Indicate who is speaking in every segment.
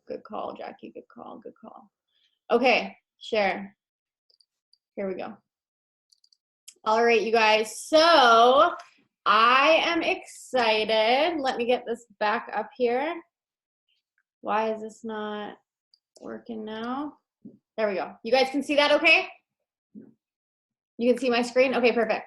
Speaker 1: Good call, Jackie. Good call. Good call. Okay, share. Here we go. All right, you guys. So I am excited. Let me get this back up here. Why is this not working now? There we go. You guys can see that okay? You can see my screen? Okay, perfect.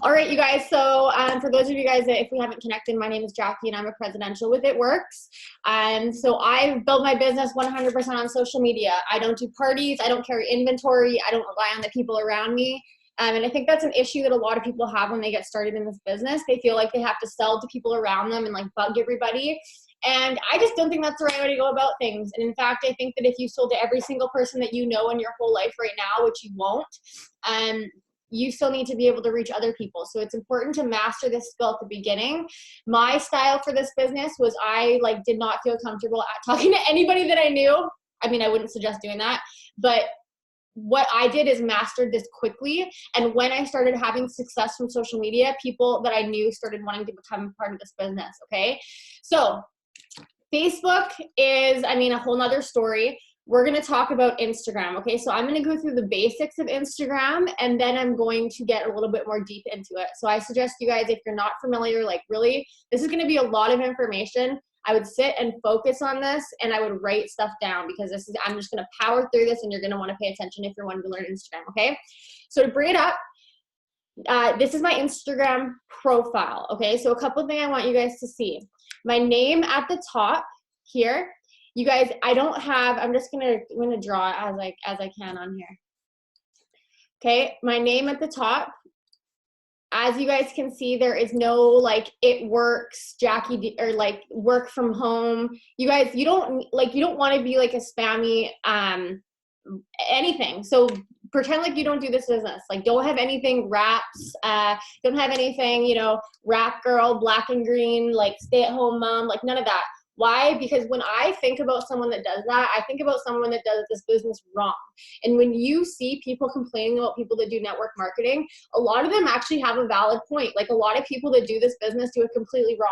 Speaker 1: All right, you guys. So for those of you guys that if we haven't connected, my name is Jackie and I'm a presidential with It Works. So I've built my business 100% on social media. I don't do parties. I don't carry inventory. I don't rely on the people around me. And I think that's an issue that a lot of people have when they get started in this business. They feel like they have to sell to people around them and like bug everybody. And I just don't think that's the right way to go about things. And in fact, I think that if you sold to every single person that you know in your whole life right now, which you won't, you still need to be able to reach other people. So it's important to master this skill at the beginning. My style for this business was I did not feel comfortable at talking to anybody that I knew. I mean, I wouldn't suggest doing that, but what I did is mastered this quickly. And when I started having success from social media, people that I knew started wanting to become part of this business, okay? So Facebook is, I mean, a whole nother story. We're going to talk about Instagram, okay? So I'm going to go through the basics of Instagram, and then I'm going to get a little bit more deep into it. So I suggest you guys, if you're not familiar, really, this is going to be a lot of information. I would sit and focus on this, and I would write stuff down because I'm just going to power through this, and you're going to want to pay attention if you're wanting to learn Instagram, okay? So to bring it up, this is my Instagram profile, okay? So a couple of things I want you guys to see. My name at the top here. You guys, I don't have, I'm gonna draw as I can on here. Okay, my name at the top. As you guys can see, there is no It Works, Jackie, or work from home. You guys, you don't want to be a spammy anything. So pretend like you don't do this business. Don't have anything wraps, don't have anything, wrap girl, black and green, stay at home mom, none of that. Why? Because when I think about someone that does that, I think about someone that does this business wrong. And when you see people complaining about people that do network marketing, a lot of them actually have a valid point. A lot of people that do this business do it completely wrong.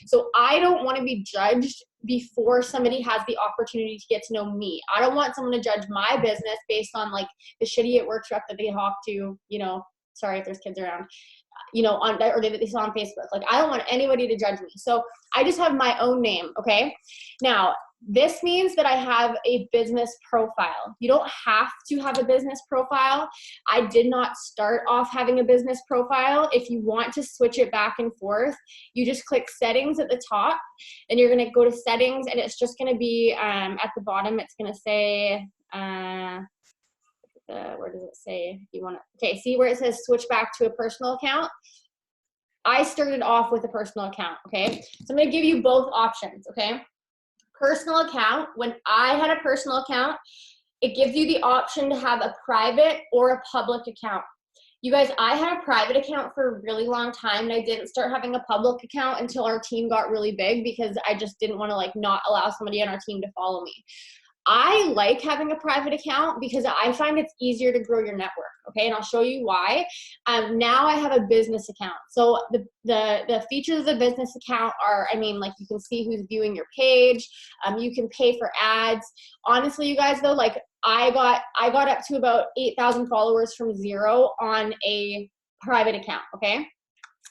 Speaker 1: So I don't want to be judged before somebody has the opportunity to get to know me. I don't want someone to judge my business based on the shitty It Works rep that they hop to, sorry if there's kids around, or that they saw on Facebook. I don't want anybody to judge me. So I just have my own name, okay? Now, this means that I have a business profile. You don't have to have a business profile. I did not start off having a business profile. If you want to switch it back and forth, you just click settings at the top, and you're gonna go to settings, and it's just gonna be at the bottom, it's gonna say, where does it say you want to, okay, see where it says switch back to a personal account? I started off with a personal account, okay? So I'm going to give you both options, okay? Personal account, when I had a personal account, it gives you the option to have a private or a public account. You guys, I had a private account for a really long time, and I didn't start having a public account until our team got really big because I just didn't want to not allow somebody on our team to follow me. I like having a private account because I find it's easier to grow your network, okay? And I'll show you why. Now I have a business account. So the features of the business account are, you can see who's viewing your page. You can pay for ads. Honestly, you guys, though, I got up to about 8,000 followers from zero on a private account, okay?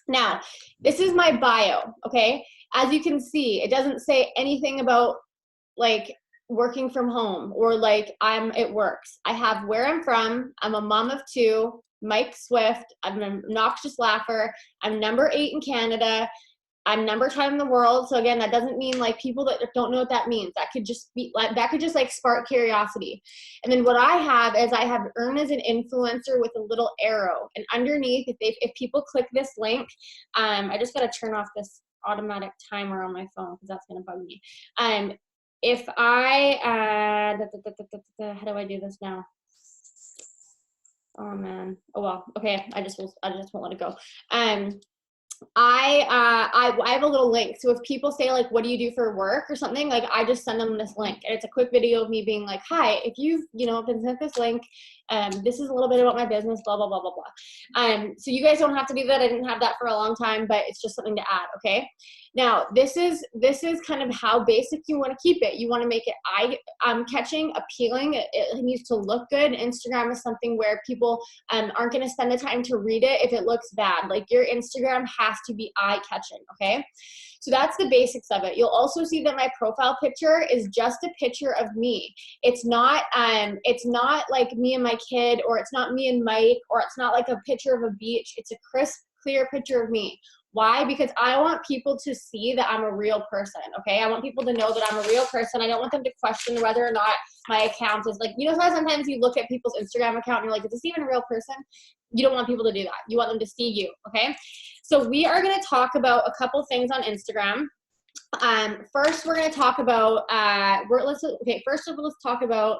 Speaker 1: Now, this is my bio, okay? As you can see, it doesn't say anything about working from home or It Works. I have where I'm from. I'm a mom of two, Mike Swift. I'm an obnoxious laugher. I'm number 8 in Canada. I'm number 10 in the world. So again, that doesn't mean people that don't know what that means. That could just be spark curiosity. And then what I have is I have earn as an influencer with a little arrow. And underneath, if people click this link, I just got to turn off this automatic timer on my phone because that's going to bug me. If I, how do I do this now? Oh man. Oh well. Okay. I just won't let it go. I have a little link. So if people say what do you do for work or something, I just send them this link, and it's a quick video of me being hi, if you've, been sent this link, this is a little bit about my business, blah, blah, blah, blah, blah. So you guys don't have to do that. I didn't have that for a long time, but it's just something to add. Okay. Now, this is kind of how basic you want to keep it. You want to make it eye-catching, appealing. It needs to look good. Instagram is something where people aren't going to spend the time to read it if it looks bad. Like, your Instagram has to be eye-catching, okay? So that's the basics of it. You'll also see that my profile picture is just a picture of me. It's not like me and my kid, or it's not me and Mike, or it's not like a picture of a beach. It's a crisp, clear picture of me. Why? Because I want people to see that I'm a real person, okay? I want people to know that I'm a real person. I don't want them to question whether or not my account is like, you know how sometimes you look at people's Instagram account and you're like, is this even a real person? You don't want people to do that. You want them to see you, okay? So we are going to talk about a couple things on Instagram. First, we're going to talk about, first of all, let's talk about,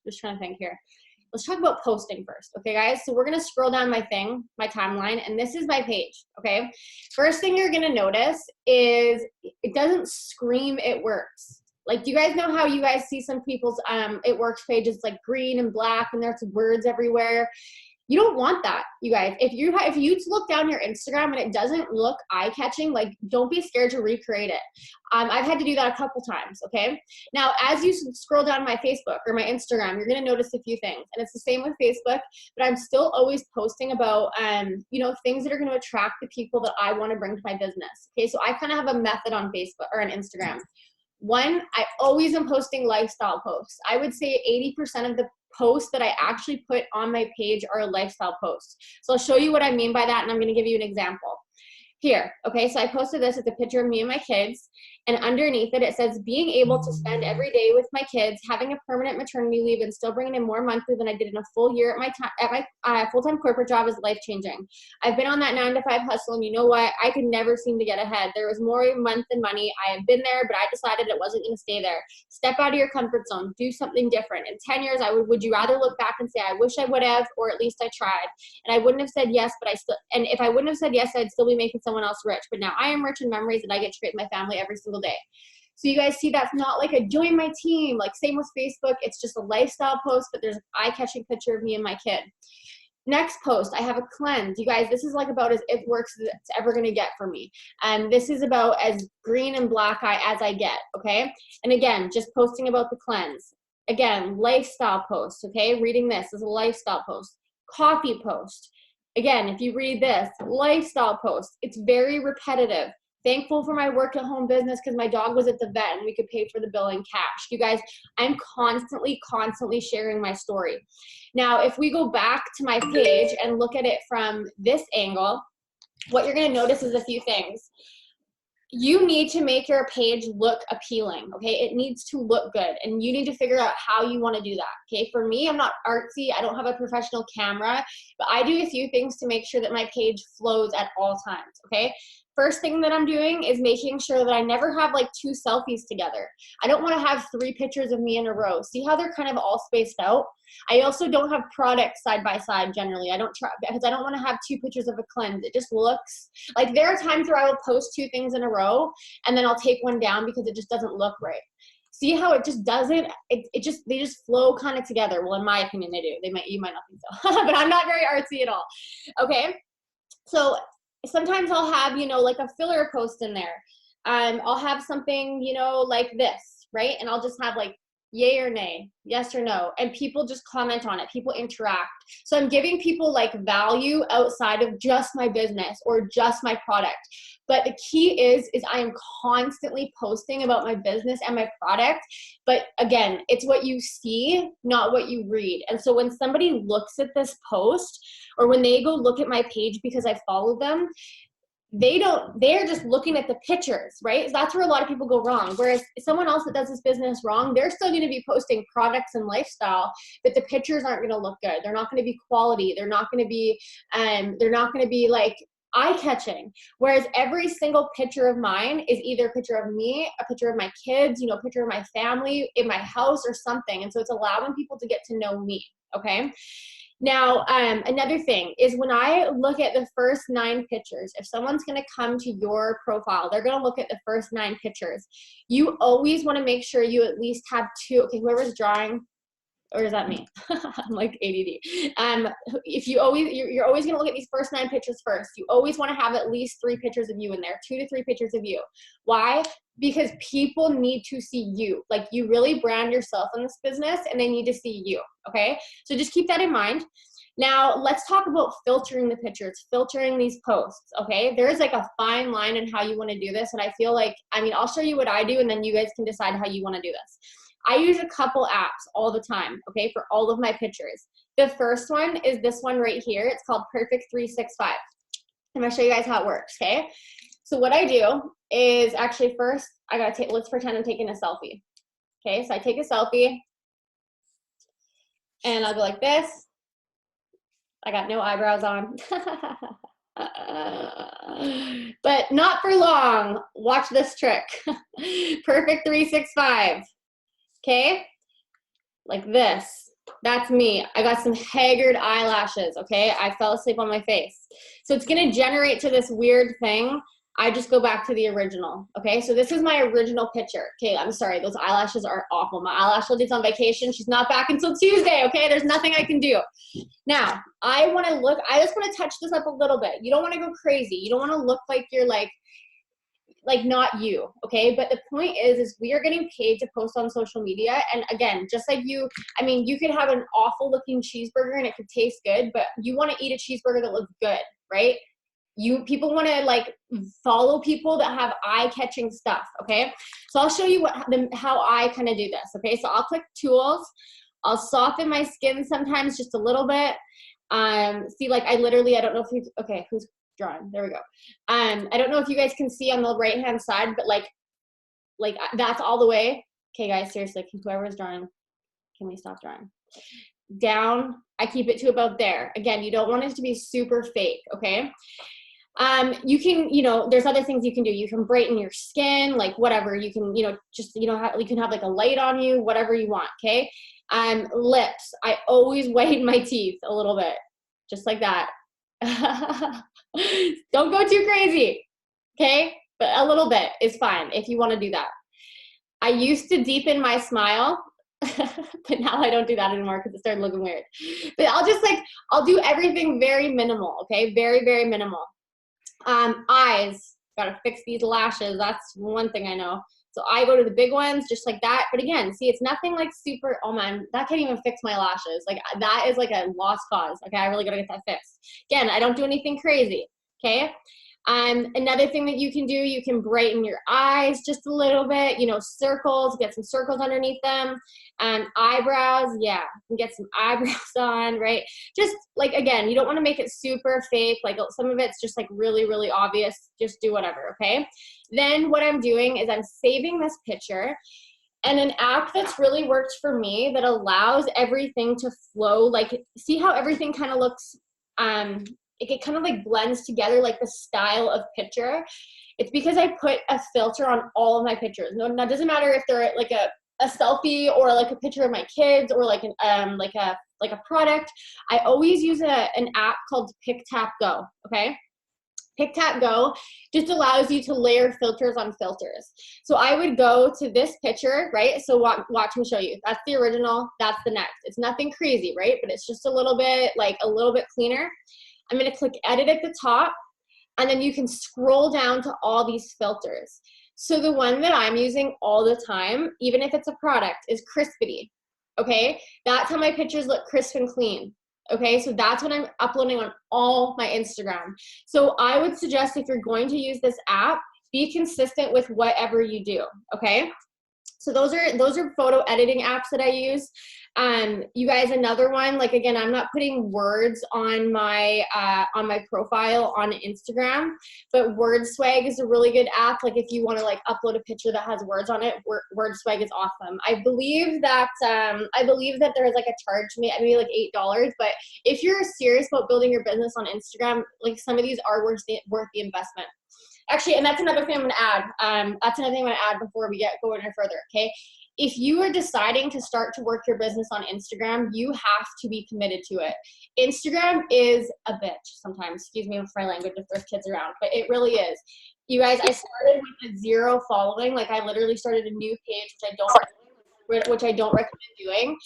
Speaker 1: just trying to think here. Let's talk about posting first, okay, guys? So we're going to scroll down my timeline, and this is my page, okay? First thing you're going to notice is it doesn't scream it works. Like, do you guys know how you guys see some people's it works pages like green and black and there's words everywhere? You don't want that, you guys. If you look down your Instagram and it doesn't look eye-catching, like, don't be scared to recreate it. I've had to do that a couple times, okay? Now, as you scroll down my Facebook or my Instagram, you're gonna notice a few things. And it's the same with Facebook, but I'm still always posting about, things that are gonna attract the people that I wanna bring to my business, okay? So I kind of have a method on Facebook or on Instagram. One, I always am posting lifestyle posts. I would say 80% of the posts that I actually put on my page are lifestyle posts. So I'll show you what I mean by that, and I'm going to give you an example. Here, okay, so I posted this. It's a picture of me and my kids, and underneath it says, being able to spend every day with my kids, having a permanent maternity leave, and still bringing in more monthly than I did in a full year at my full-time corporate job is life-changing. I've been on that 9-to-5 hustle, and you know what? I could never seem to get ahead. There was more month than money. I have been there, but I decided it wasn't going to stay there. Step out of your comfort zone. Do something different. In 10 years, would you rather look back and say, I wish I would have, or at least I tried? And I wouldn't have said yes, and if I wouldn't have said yes, I'd still be making someone else rich. But now I am rich in memories that I get to create with my family every single day. So you guys see, that's not like a join my team, like same with Facebook. It's just a lifestyle post, but there's an eye-catching picture of me and my kid. Next post, I have a cleanse. You guys, this is like about as it works as it's ever going to get for me. And this is about as green and black as I get, okay? And again, just posting about the cleanse. Again, lifestyle post, okay? Reading this is a lifestyle post. Coffee post. Again, if you read this, lifestyle post. It's very repetitive. Thankful for my work at home business because my dog was at the vet and we could pay for the bill in cash. You guys, I'm constantly sharing my story. Now, if we go back to my page and look at it from this angle, what you're going to notice is a few things. You need to make your page look appealing, okay? It needs to look good, and you need to figure out how you want to do that, okay? For me, I'm not artsy. I don't have a professional camera, but I do a few things to make sure that my page flows at all times, okay? First thing that I'm doing is making sure that I never have like 2 selfies together. I don't want to have 3 pictures of me in a row. See how they're kind of all spaced out? I also don't have products side by side generally. I don't try because I don't want to have 2 pictures of a cleanse. It just looks like there are times where I will post 2 things in a row and then I'll take one down because it just doesn't look right. See how it just doesn't, they just flow kind of together. Well, in my opinion, they do. You might not think so, but I'm not very artsy at all. Okay. So sometimes I'll have, like a filler post in there. I'll have something, like this, right? And I'll just have like yay or nay, yes or no. And people just comment on it. People interact. So I'm giving people like value outside of just my business or just my product. But the key is I am constantly posting about my business and my product. But again, it's what you see, not what you read. And so when somebody looks at this post or when they go look at my page because I follow them, they're just looking at the pictures, right? So that's where a lot of people go wrong. Whereas someone else that does this business wrong, they're still going to be posting products and lifestyle, but the pictures aren't going to look good. They're not going to be quality. They're not going to be like eye-catching. Whereas every single picture of mine is either a picture of me, a picture of my kids, a picture of my family in my house or something. And so it's allowing people to get to know me, okay? Now, another thing is when I look at the first 9 pictures, if someone's going to come to your profile, they're going to look at the first 9 pictures. You always want to make sure you at least have 2. Okay, whoever's drawing, or is that me? I'm like ADD. If you're always going to look at these first 9 pictures first. You always want to have at least 3 pictures of you in there, 2 to 3 pictures of you. Why? Because people need to see you. Like, you really brand yourself in this business and they need to see you. Okay. So just keep that in mind. Now let's talk about filtering the pictures, filtering these posts. Okay. There's like a fine line in how you want to do this. And I feel like, I'll show you what I do and then you guys can decide how you want to do this. I use a couple apps all the time, okay, for all of my pictures. The first one is this one right here. It's called Perfect 365. I'm gonna show you guys how it works, okay? So what I do is actually first, let's pretend I'm taking a selfie. Okay, so I take a selfie and I'll go like this. I got no eyebrows on. But not for long. Watch this trick. Perfect 365. Okay, like this. That's me. I got some haggard eyelashes, okay? I fell asleep on my face. So it's gonna generate to this weird thing. I just go back to the original, okay? So this is my original picture. Okay, I'm sorry, those eyelashes are awful. My eyelash lady's on vacation. She's not back until Tuesday, okay? There's nothing I can do. Now, I just wanna touch this up a little bit. You don't wanna go crazy. You don't wanna look like you're like not you, okay? But the point is we are getting paid to post on social media. And again, just like you could have an awful looking cheeseburger and it could taste good, but you want to eat a cheeseburger that looks good, right? People want to like follow people that have eye-catching stuff, okay? So I'll show you how I kind of do this, okay? So I'll click tools. I'll soften my skin sometimes just a little bit. See, like I don't know if who's drawing? There we go. I don't know if you guys can see on the right hand side, but like that's all the way. Okay, guys, seriously, whoever's drawing, can we stop drawing? Down, I keep it to about there. Again, you don't want it to be super fake, okay? You can, there's other things you can do. You can brighten your skin, like whatever. You can, you can have like a light on you, whatever you want, okay? Lips, I always whiten my teeth a little bit, just like that. Don't go too crazy, okay? But a little bit is fine if you want to do that. I used to deepen my smile, but now I don't do that anymore because it started looking weird. But I'll do everything very minimal, okay? Very, very minimal. Eyes, gotta fix these lashes. That's one thing I know. So I go to the big ones just like that. But again, see, it's nothing like super, oh man, that can't even fix my lashes. Like that is like a lost cause. Okay, I really gotta get that fixed. Again, I don't do anything crazy, okay? Another thing that you can do, you can brighten your eyes just a little bit, circles, get some circles underneath them. Eyebrows, yeah, you can get some eyebrows on, right? Just like, again, you don't want to make it super fake. Like some of it's just like really, really obvious. Just do whatever, okay? Then what I'm doing is I'm saving this picture. And an app that's really worked for me that allows everything to flow, like see how everything kind of looks, it kind of like blends together, like the style of picture. It's because I put a filter on all of my pictures. No, it doesn't matter if they're like a selfie or like a picture of my kids or like a product. I always use an app called PicTapGo, okay? PicTapGo just allows you to layer filters on filters. So I would go to this picture, right? So watch me show you. That's the original, that's the next. It's nothing crazy, right? But it's just a little bit cleaner. I'm gonna click edit at the top, and then you can scroll down to all these filters. So the one that I'm using all the time, even if it's a product, is Crispity, okay? That's how my pictures look crisp and clean, okay? So that's what I'm uploading on all my Instagram. So I would suggest if you're going to use this app, be consistent with whatever you do, okay? So those are photo editing apps that I use. You guys, another one, like again, I'm not putting words on my profile on Instagram, but WordSwag is a really good app. Like if you want to like upload a picture that has words on it, WordSwag is awesome. I believe that there is like a charge, maybe like $8, but if you're serious about building your business on Instagram, like some of these are worth the investment. Actually, and that's another thing I'm going to add. That's another thing I'm going to add before we go any further, okay? If you are deciding to start to work your business on Instagram, you have to be committed to it. Instagram is a bitch sometimes. Excuse me for my language if there's kids around, but it really is. You guys, I started with a 0 following. Like I literally started a new page, which I don't which I don't recommend doing.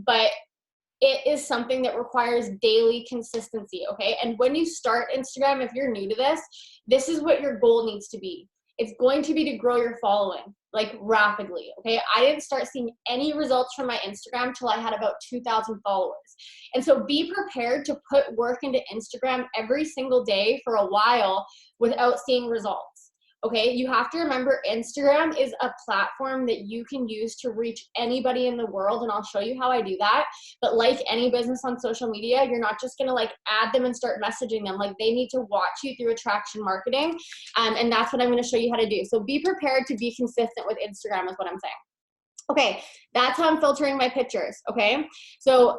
Speaker 1: But it is something that requires daily consistency, okay? And when you start Instagram, if you're new to this, this is what your goal needs to be. It's going to be to grow your following, like rapidly, okay? I didn't start seeing any results from my Instagram till I had about 2,000 followers. And so be prepared to put work into Instagram every single day for a while without seeing results. Okay, you have to remember Instagram is a platform that you can use to reach anybody in the world, and I'll show you how I do that. But like any business on social media, you're not just gonna like add them and start messaging them. Like they need to watch you through attraction marketing, and that's what I'm gonna show you how to do. So be prepared to be consistent with Instagram is what I'm saying. Okay, that's how I'm filtering my pictures, okay? So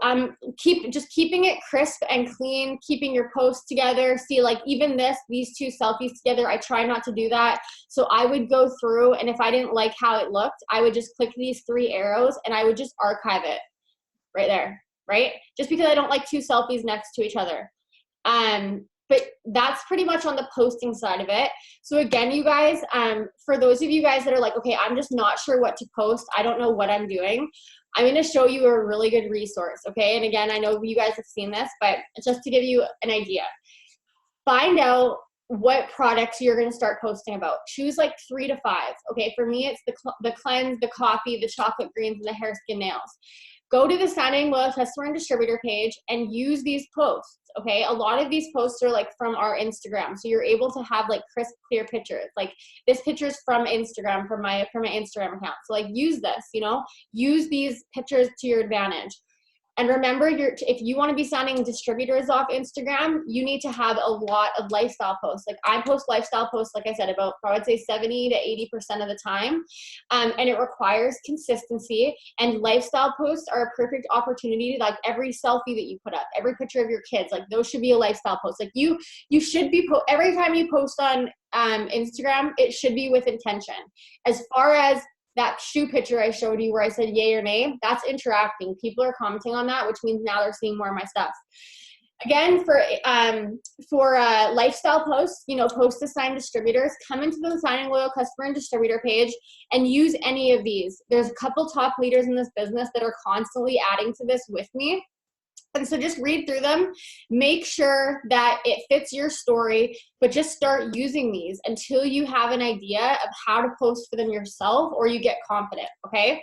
Speaker 1: just keeping it crisp and clean, keeping your posts together. See, like even these two selfies together, I try not to do that. So I would go through, and if I didn't like how it looked, I would just click these 3 arrows and I would just archive it right there, right? Just because I don't like 2 selfies next to each other. But that's pretty much on the posting side of it. So again, you guys, for those of you guys that are like, okay, I'm just not sure what to post, I don't know what I'm doing, I'm gonna show you a really good resource, okay? And again, I know you guys have seen this, but just to give you an idea, find out what products you're gonna start posting about. Choose like 3 to 5, okay? For me, it's the cleanse, the coffee, the chocolate greens, and the hair, skin, nails. Go to the Signing Loyal Customer and Distributor page and use these posts, okay? A lot of these posts are like from our Instagram, so you're able to have like crisp, clear pictures. Like this picture's from Instagram, from my Instagram account. So like use this, you know? Use these pictures to your advantage. And remember, if you want to be signing distributors off Instagram, you need to have a lot of lifestyle posts. Like I post lifestyle posts, like I said, about I would say 70 to 80% of the time. And it requires consistency. And lifestyle posts are a perfect opportunity. Like every selfie that you put up, every picture of your kids, like those should be a lifestyle post. Like you should be, every time you post on Instagram, it should be with intention. As far as that shoe picture I showed you where I said yay or nay, that's interacting. People are commenting on that, which means now they're seeing more of my stuff. Again, for lifestyle posts, you know, post to sign distributors, come into the Signing Loyal Customer and Distributor page and use any of these. There's a couple top leaders in this business that are constantly adding to this with me. And so just read through them, make sure that it fits your story, but just start using these until you have an idea of how to post for them yourself or you get confident, okay?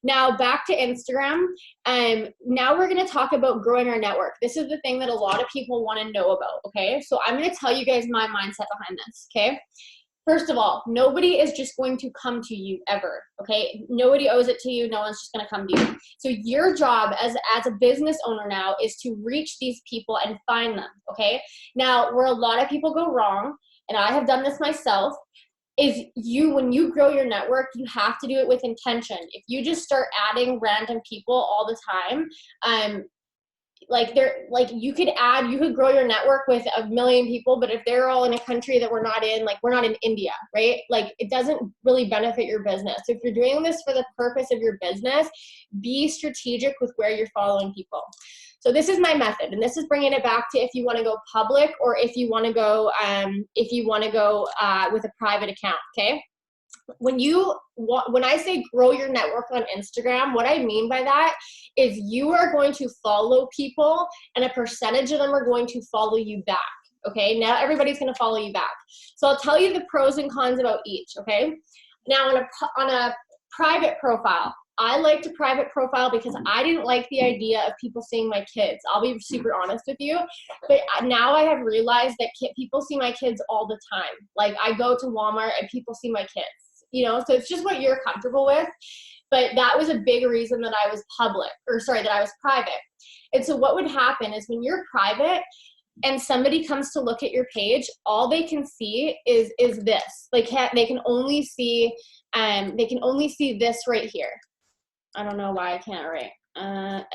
Speaker 1: Now back to Instagram. Now we're gonna talk about growing our network. This is the thing that a lot of people wanna know about, okay? So I'm gonna tell you guys my mindset behind this, okay? First of all, nobody is just going to come to you ever, okay? Nobody owes it to you. No one's just going to come to you. So your job as a business owner now is to reach these people and find them, okay? Now, where a lot of people go wrong, and I have done this myself, is when you grow your network, you have to do it with intention. If you just start adding random people all the time, you could grow your network with 1 million people, but if they're all in a country that we're not in India, right? Like it doesn't really benefit your business. So if you're doing this for the purpose of your business, be strategic with where you're following people. So this is my method, and this is bringing it back to if you want to go public or if you want to go with a private account, okay? When I say grow your network on Instagram, what I mean by that is you are going to follow people and a percentage of them are going to follow you back, okay? Now everybody's going to follow you back. So I'll tell you the pros and cons about each, okay? Now on a private profile, I liked a private profile because I didn't like the idea of people seeing my kids. I'll be super honest with you. But now I have realized that people see my kids all the time. Like I go to Walmart and people see my kids, you know? So it's just what you're comfortable with. But that was a big reason that I was that I was private. And so what would happen is when you're private and somebody comes to look at your page, all they can see is this. They can only see this right here. I don't know why I can't write.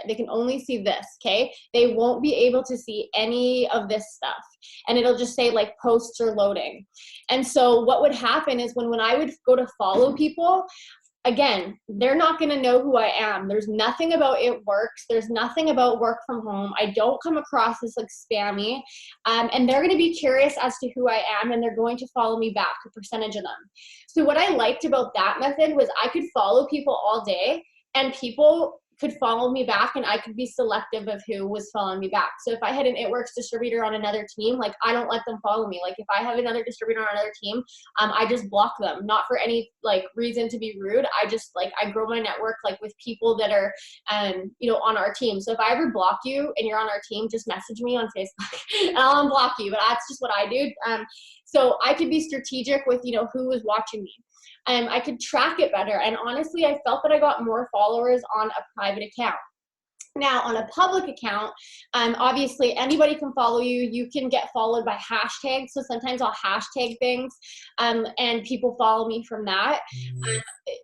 Speaker 1: They can only see this, okay? They won't be able to see any of this stuff. And it'll just say like posts are loading. And so what would happen is when I would go to follow people, again, they're not going to know who I am. There's nothing about It Works. There's nothing about work from home. I don't come across as like spammy. And they're going to be curious as to who I am, and they're going to follow me back, a percentage of them. So what I liked about that method was I could follow people all day, and people could follow me back, and I could be selective of who was following me back. So if I had an It Works distributor on another team, like I don't let them follow me. Like if I have another distributor on another team, I just block them, not for any like reason to be rude. I just like, I grow my network like with people that are, you know, on our team. So if I ever block you and you're on our team, just message me on Facebook and I'll unblock you. But that's just what I do. So I could be strategic with, you know, who was watching me. I could track it better. And honestly, I felt that I got more followers on a private account. Now, on a public account, obviously anybody can follow you. You can get followed by hashtags. So sometimes I'll hashtag things and people follow me from that.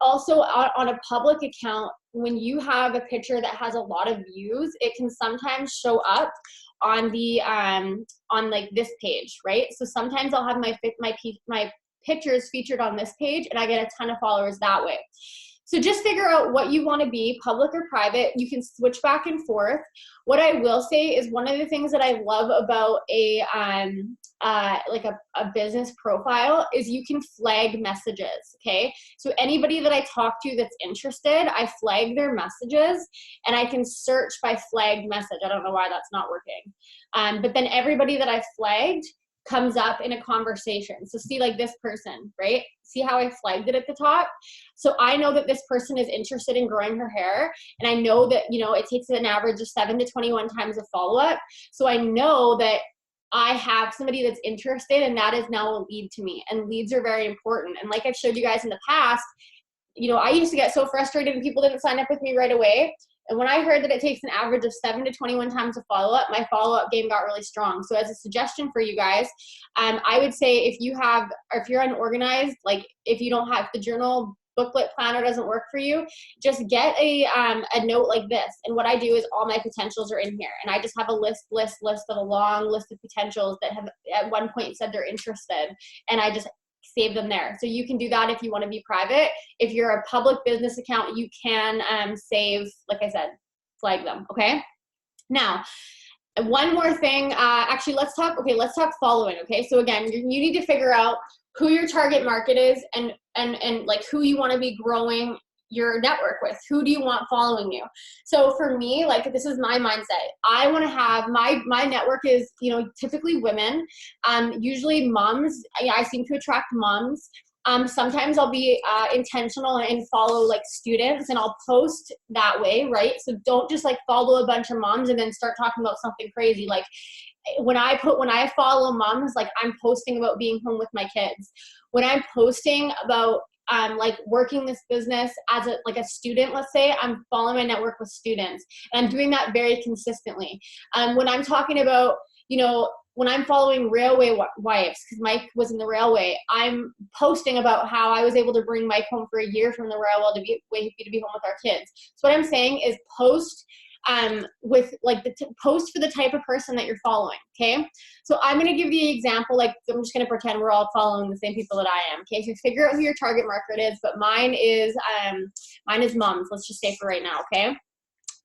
Speaker 1: Also on a public account, when you have a picture that has a lot of views, it can sometimes show up on the on like this page, right? So sometimes I'll have my pictures featured on this page and I get a ton of followers that way. So just figure out what you want to be, public or private. You can switch back and forth. What I will say is one of the things that I love about a business profile is you can flag messages, okay? So anybody that I talk to that's interested, I flag their messages and I can search by flagged message. I don't know why that's not working. But then everybody that I flagged comes up in a conversation. So see like this person, right? See how I flagged it at the top? So I know that this person is interested in growing her hair. And I know that, you know, it takes an average of 7 to 21 times a follow-up. So I know that I have somebody that's interested, and that is now a lead to me. And leads are very important. And like I've showed you guys in the past, you know, I used to get so frustrated when people didn't sign up with me right away. And when I heard that it takes an average of 7 to 21 times a follow-up, my follow-up game got really strong. So as a suggestion for you guys, I would say if you're unorganized, like if you don't have the journal booklet planner doesn't work for you, just get a note like this. And what I do is all my potentials are in here. And I just have a list of a long list of potentials that have at one point said they're interested. And I just save them there. So you can do that if you want to be private. If you're a public business account, you can save, like I said, flag them, okay? Now, one more thing, actually let's talk following, okay? So again, you need to figure out who your target market is and like who you want to be growing your network with. Who do you want following you? So for me, like this is my mindset. I want to have my network is, you know, typically women, usually moms. I seem to attract moms. Sometimes I'll be intentional and follow like students, and I'll post that way, right? So don't just like follow a bunch of moms and then start talking about something crazy. Like when I follow moms, like I'm posting about being home with my kids. When I'm posting about like working this business as a student, let's say, I'm following my network with students, and I'm doing that very consistently. When I'm talking about, you know, when I'm following railway wives, because Mike was in the railway, I'm posting about how I was able to bring Mike home for a year from the railway to be home with our kids. So what I'm saying is post with like post for the type of person that you're following, okay? So I'm going to give you an example, like I'm just going to pretend we're all following the same people that I am, okay? So figure out who your target market is, but mine is moms, let's just say for right now, okay?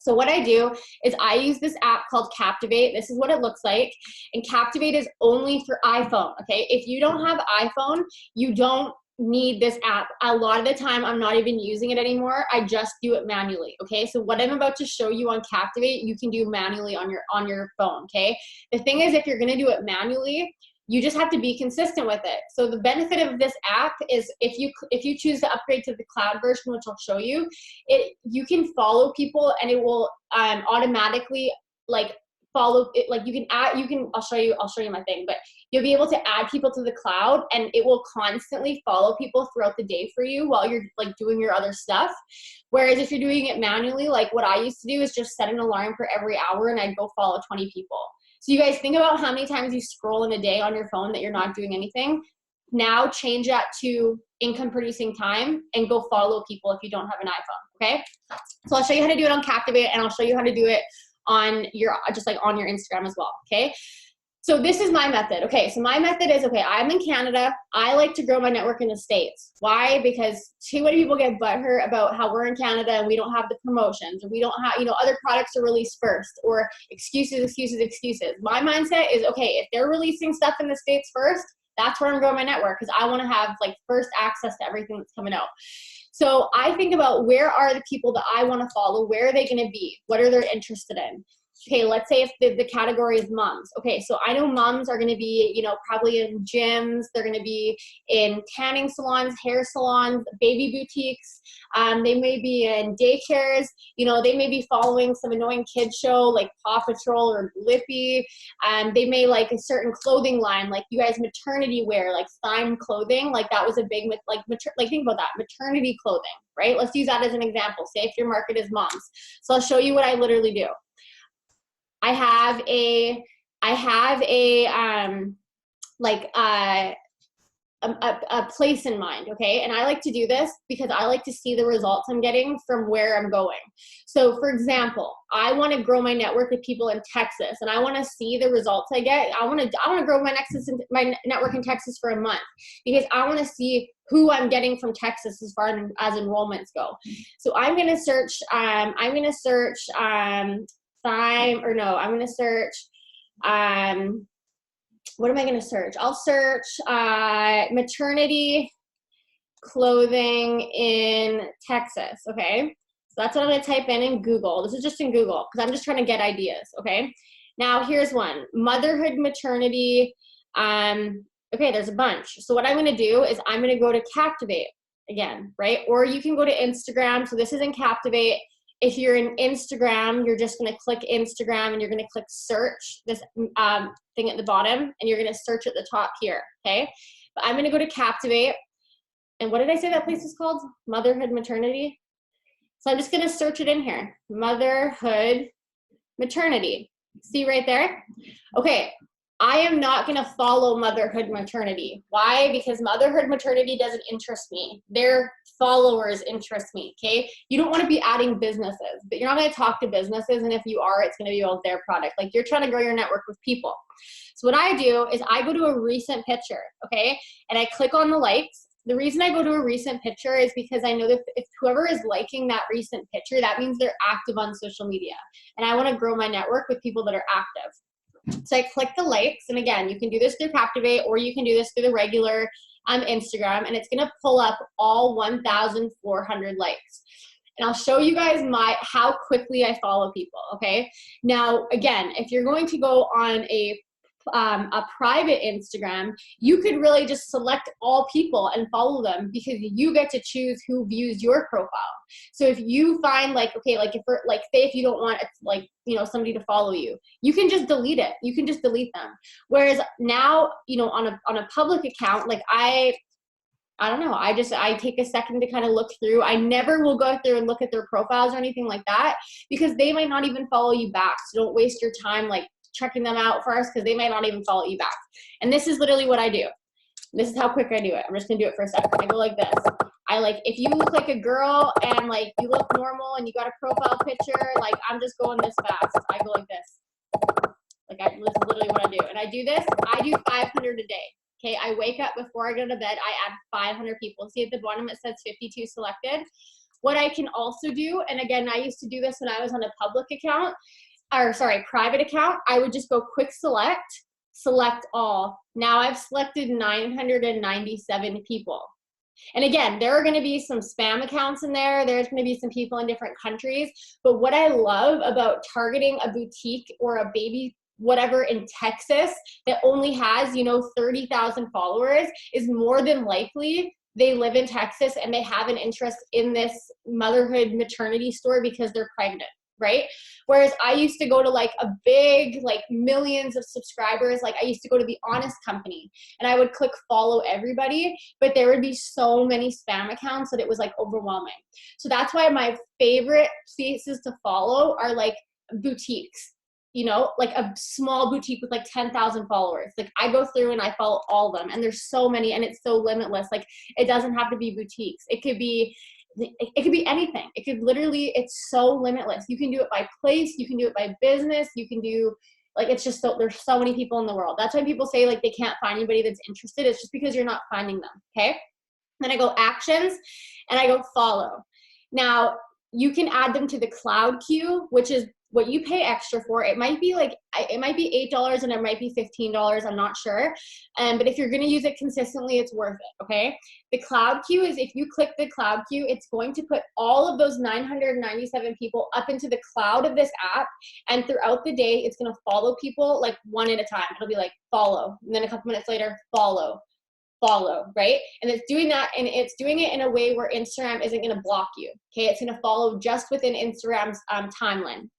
Speaker 1: So what I do is I use this app called Captivate. This is what it looks like. And Captivate is only for iPhone, okay? If you don't have iPhone, you don't need this app. A lot of the time, I'm not even using it anymore. I just do it manually, okay? So what I'm about to show you on Captivate, you can do manually on your phone, okay? The thing is, if you're gonna do it manually, you just have to be consistent with it. So the benefit of this app is if you choose to upgrade to the cloud version, which I'll show you, you can follow people and it will automatically like follow it. Like I'll show you my thing, but you'll be able to add people to the cloud and it will constantly follow people throughout the day for you while you're like doing your other stuff. Whereas if you're doing it manually, like what I used to do is just set an alarm for every hour and I'd go follow 20 people. So you guys think about how many times you scroll in a day on your phone that you're not doing anything. Now change that to income producing time and go follow people if you don't have an iPhone, okay? So I'll show you how to do it on Captivate and I'll show you how to do it on your Instagram as well, okay? So this is my method. Okay, so my method is, okay, I'm in Canada. I like to grow my network in the States. Why? Because too many people get butthurt about how we're in Canada and we don't have the promotions, or we don't have, other products are released first, or excuses, excuses, excuses. My mindset is, okay, if they're releasing stuff in the States first, that's where I'm growing my network, because I want to have like first access to everything that's coming out. So I think about, where are the people that I want to follow? Where are they going to be? What are they interested in? Okay, let's say if the category is moms. Okay, so I know moms are going to be, probably in gyms. They're going to be in tanning salons, hair salons, baby boutiques. They may be in daycares. They may be following some annoying kids show like Paw Patrol or Blippi. They may like a certain clothing line, like you guys maternity wear, like Stein clothing. Like that was a big, like think about that, maternity clothing, right? Let's use that as an example. Say if your market is moms. So I'll show you what I literally do. I have a place in mind, okay? And I like to do this because I like to see the results I'm getting from where I'm going. So for example, I want to grow my network with people in Texas, and I want to see the results I get. I want to grow my network in Texas for a month, because I want to see who I'm getting from Texas as far as enrollments go. So I'm going to search what am I going to search? I'll search maternity clothing in Texas, okay? So that's what I'm going to type in Google. This is just in Google because I'm just trying to get ideas, okay? Now here's one, motherhood maternity. Okay, there's a bunch. So what I'm going to do is I'm going to go to Captivate again, right? Or you can go to Instagram. So this is in Captivate. If you're in Instagram, you're just going to click Instagram and you're going to click search, this thing at the bottom, and you're going to search at the top here, okay? But I'm going to go to Captivate. And what did I say that place is called? Motherhood Maternity. So I'm just going to search it in here. Motherhood Maternity. See right there? Okay. I am not going to follow Motherhood Maternity. Why? Because Motherhood Maternity doesn't interest me. Their followers interest me, okay? You don't want to be adding businesses, but you're not going to talk to businesses, and if you are, it's going to be about their product. Like, you're trying to grow your network with people. So what I do is I go to a recent picture, okay? And I click on the likes. The reason I go to a recent picture is because I know that if whoever is liking that recent picture, that means they're active on social media. And I want to grow my network with people that are active. So I click the likes, and again, you can do this through Captivate, or you can do this through the regular Instagram, and it's going to pull up all 1,400 likes. And I'll show you guys how quickly I follow people, okay? Now, again, if you're going to go on a private Instagram, you could really just select all people and follow them, because you get to choose who views your profile. So if you find say if you don't want somebody to follow you, you can just delete it. You can just delete them. Whereas now, on a public account, like I don't know, I take a second to kind of look through. I never will go through and look at their profiles or anything like that, because they might not even follow you back. So don't waste your time checking them out first, because they might not even follow you back. And this is literally what I do. This is how quick I do it. I'm just gonna do it for a second. I go like this. If you look like a girl and you look normal and you got a profile picture, I'm just going this fast. I go like this. This is literally what I do. And I do 500 a day. Okay, I wake up before I go to bed, I add 500 people. See at the bottom it says 52 selected. What I can also do, and again, I used to do this when I was on a private account, I would just go quick select all. Now I've selected 997 people. And again, there are going to be some spam accounts in there. There's going to be some people in different countries. But what I love about targeting a boutique or a baby whatever in Texas that only has, 30,000 followers is more than likely they live in Texas and they have an interest in this motherhood maternity store because they're pregnant. Right? Whereas I used to go to a big, millions of subscribers. I used to go to The Honest Company and I would click follow everybody, but there would be so many spam accounts that it was overwhelming. So that's why my favorite places to follow are boutiques, a small boutique with 10,000 followers. I go through and I follow all of them, and there's so many, and it's so limitless. It doesn't have to be boutiques. It could be anything. It's so limitless. You can do it by place. You can do it by business. You can do Like, it's just there's so many people in the world. That's why people say like they can't find anybody that's interested. It's just because you're not finding them, okay? Then I go actions and I go follow. Now, you can add them to the cloud queue, which is what you pay extra for. It might be $8 and it might be $15. I'm not sure. But if you're going to use it consistently, it's worth it. Okay. The cloud queue is, if you click the cloud queue, it's going to put all of those 997 people up into the cloud of this app. And throughout the day, it's going to follow people like one at a time. It'll be like follow. And then a couple minutes later, follow, right? And it's doing that, and it's doing it in a way where Instagram isn't going to block you. Okay. It's going to follow just within Instagram's timeline.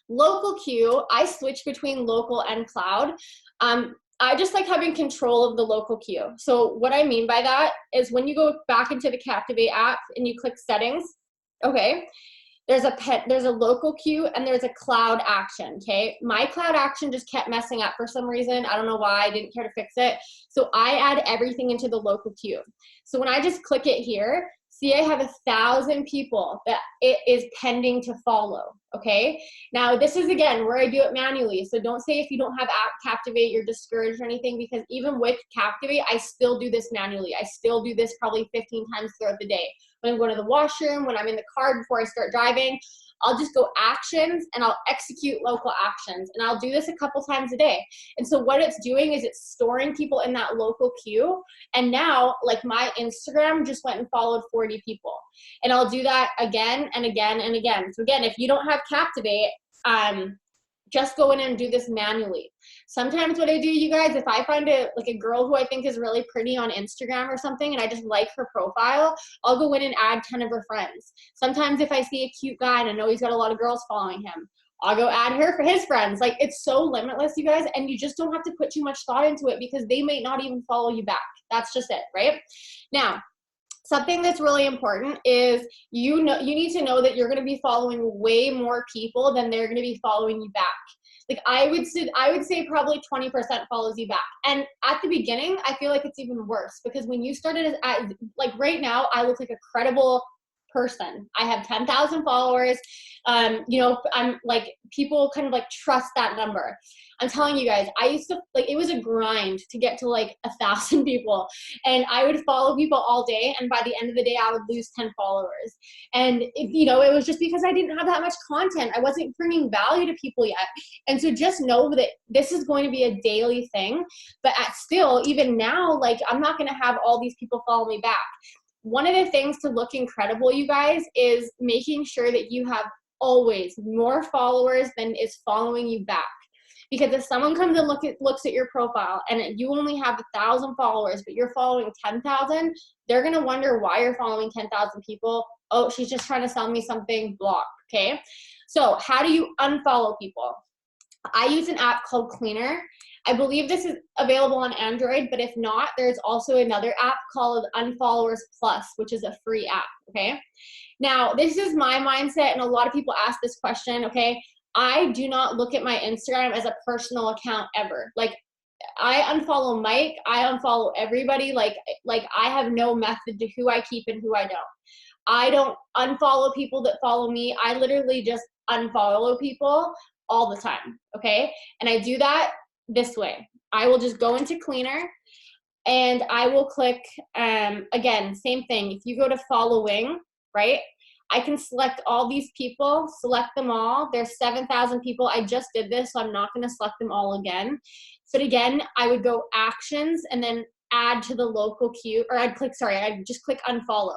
Speaker 1: Local queue, I switch between local and cloud. I just like having control of the local queue. So what I mean by that is when you go back into the Captivate app and you click settings, okay, there's a local queue and there's a cloud action, okay? My cloud action just kept messing up for some reason. I don't know why. I didn't care to fix it. So I add everything into the local queue. So when I just click it here, see, I have 1,000 people that it is pending to follow, okay? Now, this is, again, where I do it manually. So don't say if you don't have app Captivate, you're discouraged or anything, because even with Captivate, I still do this manually. I still do this probably 15 times throughout the day. When I'm going to the washroom, when I'm in the car before I start driving, I'll just go actions and I'll execute local actions. And I'll do this a couple times a day. And so what it's doing is it's storing people in that local queue. And now, like, my Instagram just went and followed 40 people. And I'll do that again and again and again. So again, if you don't have Captivate, just go in and do this manually. Sometimes what I do, you guys, if I find a girl who I think is really pretty on Instagram or something and I just like her profile, I'll go in and add 10 of her friends. Sometimes if I see a cute guy and I know he's got a lot of girls following him, I'll go add her for his friends. Like, it's so limitless, you guys, and you just don't have to put too much thought into it because they may not even follow you back. That's just it, right? Now, something that's really important is you need to know that you're going to be following way more people than they're going to be following you back. Like, I would say probably 20% follows you back. And at the beginning, I feel like it's even worse because when you started like right now, I look like a credible person. I have 10,000 followers. You know, I'm like, people kind of like trust that number. I'm telling you guys, I used to, like, it was a grind to get to like 1,000 people, and I would follow people all day, and by the end of the day I would lose 10 followers. And you know, it was just because I didn't have that much content. I wasn't bringing value to people yet. And so just know that this is going to be a daily thing, but still, even now, like, I'm not going to have all these people follow me back. One of the things to look incredible, you guys, is making sure that you have always more followers than is following you back. Because if someone comes and looks at your profile and you only have 1,000 followers, but you're following 10,000, they're going to wonder why you're following 10,000 people. Oh, she's just trying to sell me something, block, okay? So how do you unfollow people? I use an app called Cleaner. I believe this is available on Android, but if not, there's also another app called Unfollowers Plus, which is a free app, okay? Now, this is my mindset, and a lot of people ask this question, okay? I do not look at my Instagram as a personal account ever. Like, I unfollow Mike, I unfollow everybody. Like I have no method to who I keep and who I don't. I don't unfollow people that follow me. I literally just unfollow people all the time, okay? And I do that this way. I will just go into Cleaner and I will click, again, same thing. If you go to following, right? I can select all these people, select them all. There's 7,000 people. I just did this, so I'm not going to select them all again. But again, I would go actions and then add to the local queue, or I'd just click unfollow.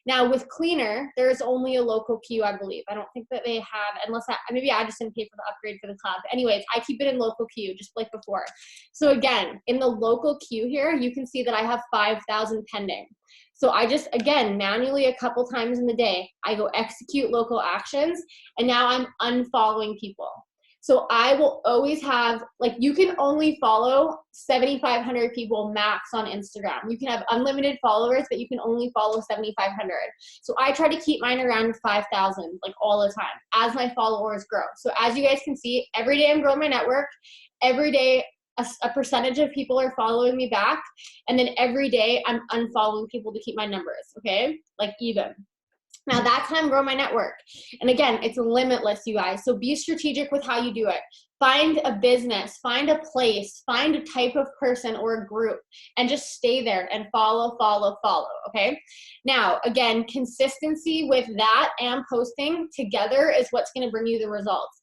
Speaker 1: Now with Cleaner, there's only a local queue, I believe. I don't think that they have, maybe I just didn't pay for the upgrade for the cloud. But anyways, I keep it in local queue, just like before. So again, in the local queue here, you can see that I have 5,000 pending. So I just, again, manually a couple times in the day, I go execute local actions, and now I'm unfollowing people. So I will always have, like, you can only follow 7,500 people max on Instagram. You can have unlimited followers, but you can only follow 7,500. So I try to keep mine around 5,000, like, all the time as my followers grow. So as you guys can see, every day I'm growing my network. Every day a percentage of people are following me back. And then every day I'm unfollowing people to keep my numbers, okay? Like, even. Now that's how I'm growing my network. And again, it's limitless, you guys. So be strategic with how you do it. Find a business, find a place, find a type of person or a group, and just stay there and follow, okay? Now, again, consistency with that and posting together is what's gonna bring you the results.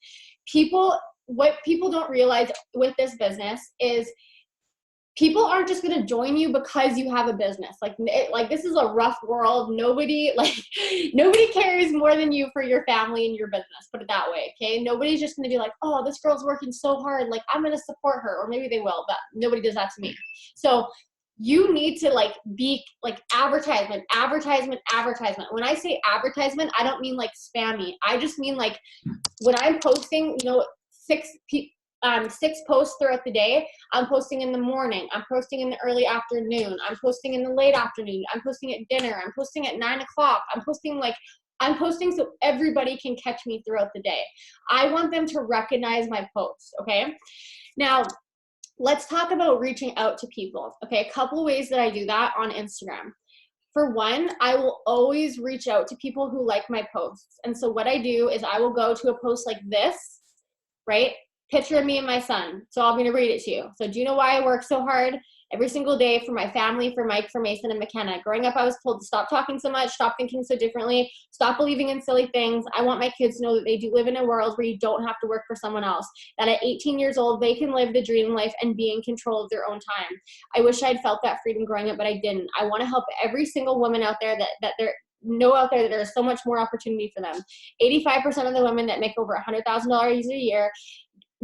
Speaker 1: What people don't realize with this business is people aren't just going to join you because you have a business. Like this is a rough world. Nobody cares more than you for your family and your business. Put it that way. Okay. Nobody's just going to be like, oh, this girl's working so hard. Like I'm going to support her, or maybe they will, but nobody does that to me. So you need to be advertisement. When I say advertisement, I don't mean spammy. I just mean when I'm posting, 6 posts throughout the day. I'm posting in the morning. I'm posting in the early afternoon. I'm posting in the late afternoon. I'm posting at dinner. I'm posting at 9 o'clock. I'm posting so everybody can catch me throughout the day. I want them to recognize my posts, okay? Now, let's talk about reaching out to people, okay? A couple ways that I do that on Instagram. For one, I will always reach out to people who like my posts. And so what I do is I will go to a post like this, right? Picture of me and my son. So I'm going to read it to you. So do you know why I work so hard every single day for my family, for Mike, for Mason, and McKenna? Growing up, I was told to stop talking so much, stop thinking so differently, stop believing in silly things. I want my kids to know that they do live in a world where you don't have to work for someone else, that at 18 years old, they can live the dream life and be in control of their own time. I wish I'd felt that freedom growing up, but I didn't. I want to help every single woman out there that there's so much more opportunity for them. 85% of the women that make over $100,000 a year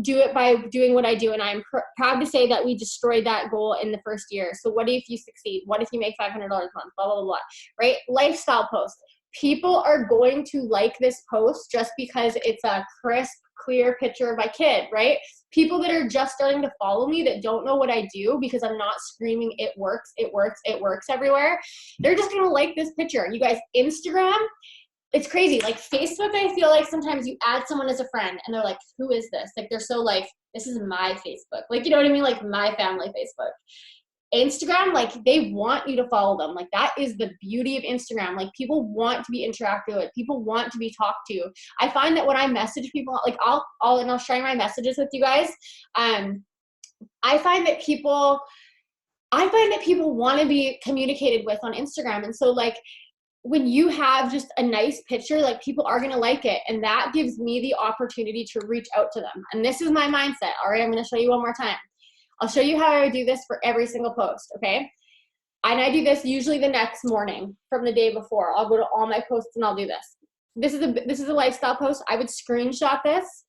Speaker 1: do it by doing what I do, and I'm proud to say that we destroyed that goal in the first year. So what if you succeed? What if you make $500 a month? Blah, blah, blah, right? Lifestyle post. People are going to like this post just because it's a crisp, clear picture of my kid, right? People that are just starting to follow me that don't know what I do because I'm not screaming, it works everywhere. They're just going to like this picture. You guys, Instagram, it's crazy. Facebook, I feel like sometimes you add someone as a friend and they're like, who is this? They're so this is my Facebook. You know what I mean? My family Facebook. Instagram, they want you to follow them. That is the beauty of Instagram. People want to be interactive with. People want to be talked to. I find that when I message people, I'll share my messages with you guys. I find that people want to be communicated with on Instagram. And so when you have just a nice picture, people are going to like it. And that gives me the opportunity to reach out to them. And this is my mindset. All right, I'm going to show you one more time. I'll show you how I do this for every single post, okay? And I do this usually the next morning from the day before. I'll go to all my posts and I'll do this. This is a lifestyle post. I would screenshot this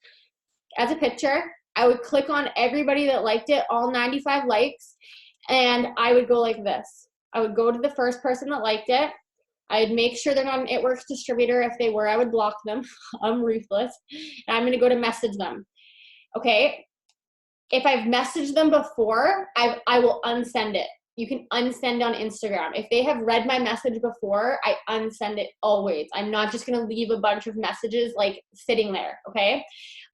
Speaker 1: as a picture. I would click on everybody that liked it, all 95 likes, and I would go like this. I would go to the first person that liked it. I'd make sure they're not an It Works distributor. If they were, I would block them. I'm ruthless. And I'm going to go to message them. Okay? If I've messaged them before, I will unsend it. You can unsend on Instagram. If they have read my message before, I unsend it always. I'm not just going to leave a bunch of messages sitting there, okay?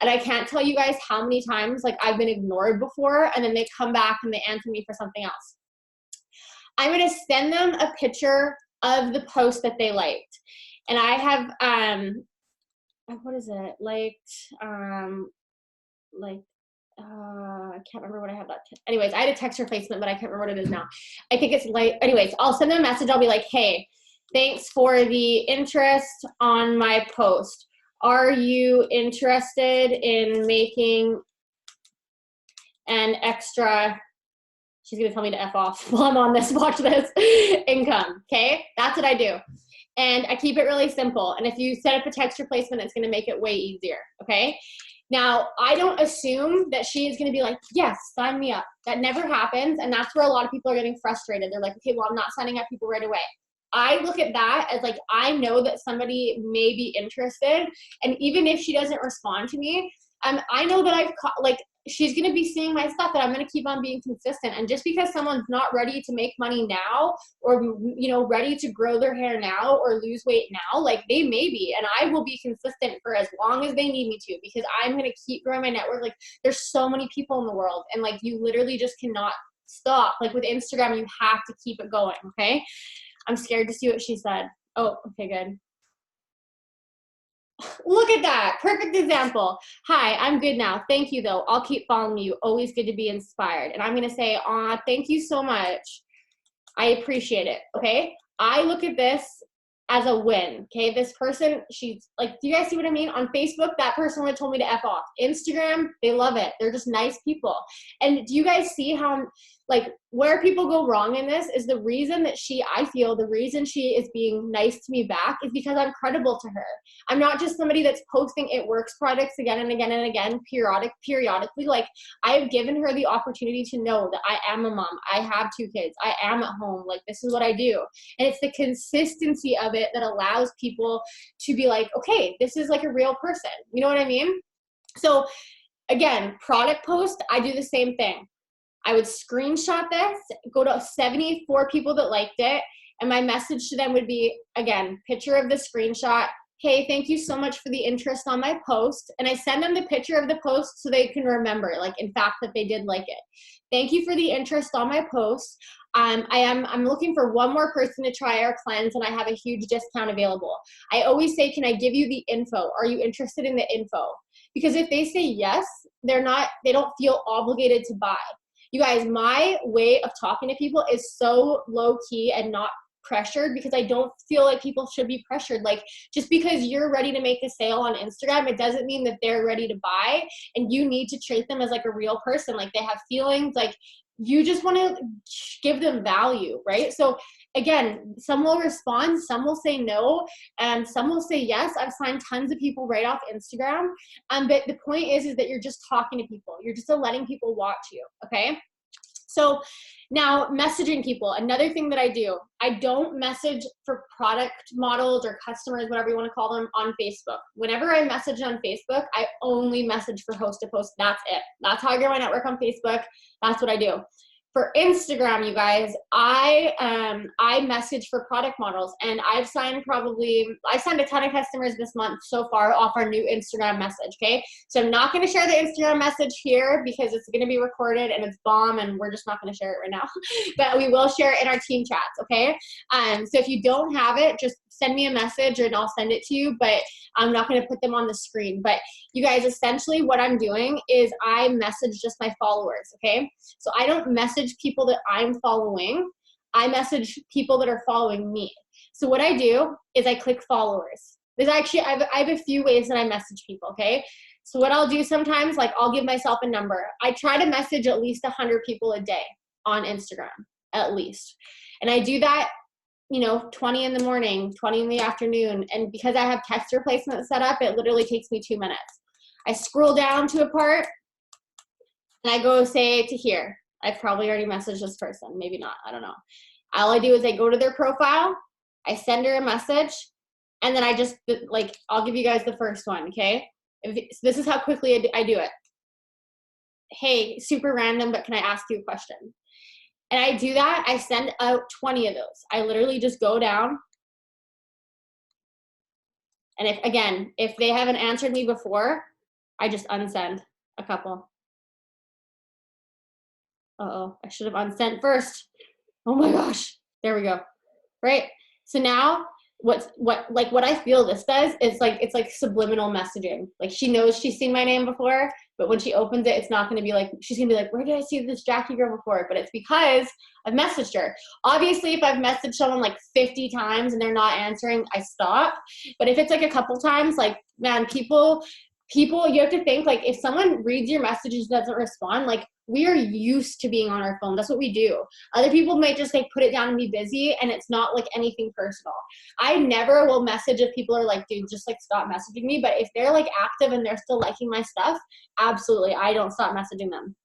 Speaker 1: And I can't tell you guys how many times I've been ignored before and then they come back and they answer me for something else. I'm going to send them a picture of the post that they liked. And I have, what is it? I can't remember what I have that. Anyways, I had a text replacement, but I can't remember what it is now. I think it's anyways, I'll send them a message. I'll be like, hey, thanks for the interest on my post. Are you interested in making an extra, she's going to tell me to F off while I'm on this, watch this, income, okay? That's what I do. And I keep it really simple. And if you set up a text replacement, it's going to make it way easier, okay? Now, I don't assume that she is going to be like, yes, sign me up. That never happens, and that's where a lot of people are getting frustrated. They're like, okay, well, I'm not signing up people right away. I look at that as I know that somebody may be interested, and even if she doesn't respond to me, I know that she's going to be seeing my stuff, and I'm going to keep on being consistent. And just because someone's not ready to make money now, or ready to grow their hair now or lose weight now, they may be, and I will be consistent for as long as they need me to, because I'm going to keep growing my network. There's so many people in the world, and you literally just cannot stop. With Instagram, you have to keep it going, okay? I'm scared to see what she said. Oh, okay, good. Look at that. Perfect example. Hi, I'm good now. Thank you, though. I'll keep following you. Always good to be inspired. And I'm going to say, aw, thank you so much. I appreciate it. Okay. I look at this as a win. Okay. This person, she's like, do you guys see what I mean? On Facebook, that person would have told me to F off. Instagram, they love it. They're just nice people. And do you guys see how, like, where people go wrong in this is the reason that I feel the reason she is being nice to me back is because I'm credible to her. I'm not just somebody that's posting It Works products again and again and again, periodically. Like, I've given her the opportunity to know that I am a mom. I have 2 kids. I am at home. Like, this is what I do. And it's the consistency of it that allows people to be like, okay, this is like a real person. You know what I mean? So again, product post, I do the same thing. I would screenshot this, go to 74 people that liked it, and my message to them would be, again, picture of the screenshot. Hey, thank you so much for the interest on my post. And I send them the picture of the post so they can remember, like, in fact, that they did like it. Thank you for the interest on my post. I'm looking for one more person to try our cleanse, and I have a huge discount available. I always say, can I give you the info? Are you interested in the info? Because if they say yes, they don't feel obligated to buy. You guys, my way of talking to people is so low key and not pressured because I don't feel like people should be pressured. Like, just because you're ready to make a sale on Instagram, it doesn't mean that they're ready to buy, and you need to treat them as like a real person. Like, they have feelings, like you just want to give them value, right? So again, some will respond, some will say no, and some will say yes. I've signed tons of people right off Instagram. But the point is that you're just talking to people. You're just letting people watch you, okay? So now, messaging people, another thing that I do, I don't message for product models or customers, whatever you want to call them, on Facebook. Whenever I message on Facebook, I only message for host to post. That's it. That's how I grow my network on Facebook. That's what I do. For Instagram, you guys, I message for product models, and I signed a ton of customers this month so far off our new Instagram message, okay? So I'm not going to share the Instagram message here because it's going to be recorded and it's bomb, and we're just not going to share it right now. But we will share it in our team chats, okay? So if you don't have it, just send me a message and I'll send it to you, but I'm not going to put them on the screen. But you guys, essentially what I'm doing is I message just my followers, okay? So I don't message people that I'm following. I message people that are following me. So what I do is I click followers. There's actually, I have a few ways that I message people, okay? So what I'll do sometimes, like, I'll give myself a number. I try to message at least 100 people a day on Instagram, at least. And I do that, 20 in the morning, 20 in the afternoon. And because I have text replacement set up, it literally takes me 2 minutes. I scroll down to a part and I go say to here. I've probably already messaged this person, maybe not, I don't know. All I do is I go to their profile, I send her a message, and then I just, like, I'll give you guys the first one, okay? This is how quickly I do it. Hey, super random, but can I ask you a question? And I do that, I send out 20 of those. I literally just go down. And if they haven't answered me before, I just unsend a couple. Uh-oh, I should have unsent first. Oh my gosh, there we go. Right? So now what I feel this does is like, it's like subliminal messaging. Like, she knows she's seen my name before, but when she opens it, it's not going to be like, she's going to be like, where did I see this Jackie girl before? But it's because I've messaged her. Obviously, if I've messaged someone like 50 times and they're not answering, I stop. But if it's like a couple times, like, man, people, you have to think, like, if someone reads your messages and doesn't respond, like, we are used to being on our phone. That's what we do. Other people might just, like, put it down and be busy, and it's not like anything personal. I never will message if people are like, dude, just like stop messaging me. But if they're like active and they're still liking my stuff, absolutely, I don't stop messaging them.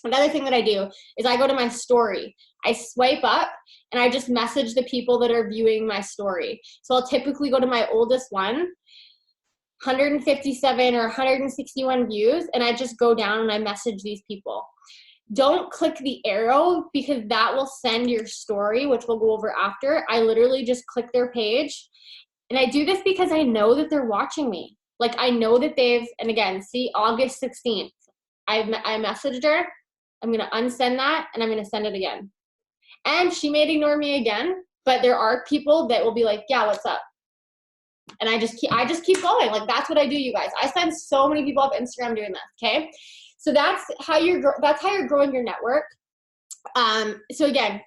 Speaker 1: Another thing that I do is I go to my story. I swipe up and I just message the people that are viewing my story. So I'll typically go to my oldest one, 157 or 161 views, and I just go down and I message these people. Don't click the arrow because that will send your story, which we'll go over after. I literally just click their page. And I do this because I know that they're watching me. Like, I know that and again, see, August 16th, I messaged her. I'm going to unsend that and I'm going to send it again. And she may ignore me again, but there are people that will be like, yeah, what's up? And I just keep going. Like, that's what I do, you guys. I sign so many people up Instagram doing this, okay? So that's how you're growing your network. So again,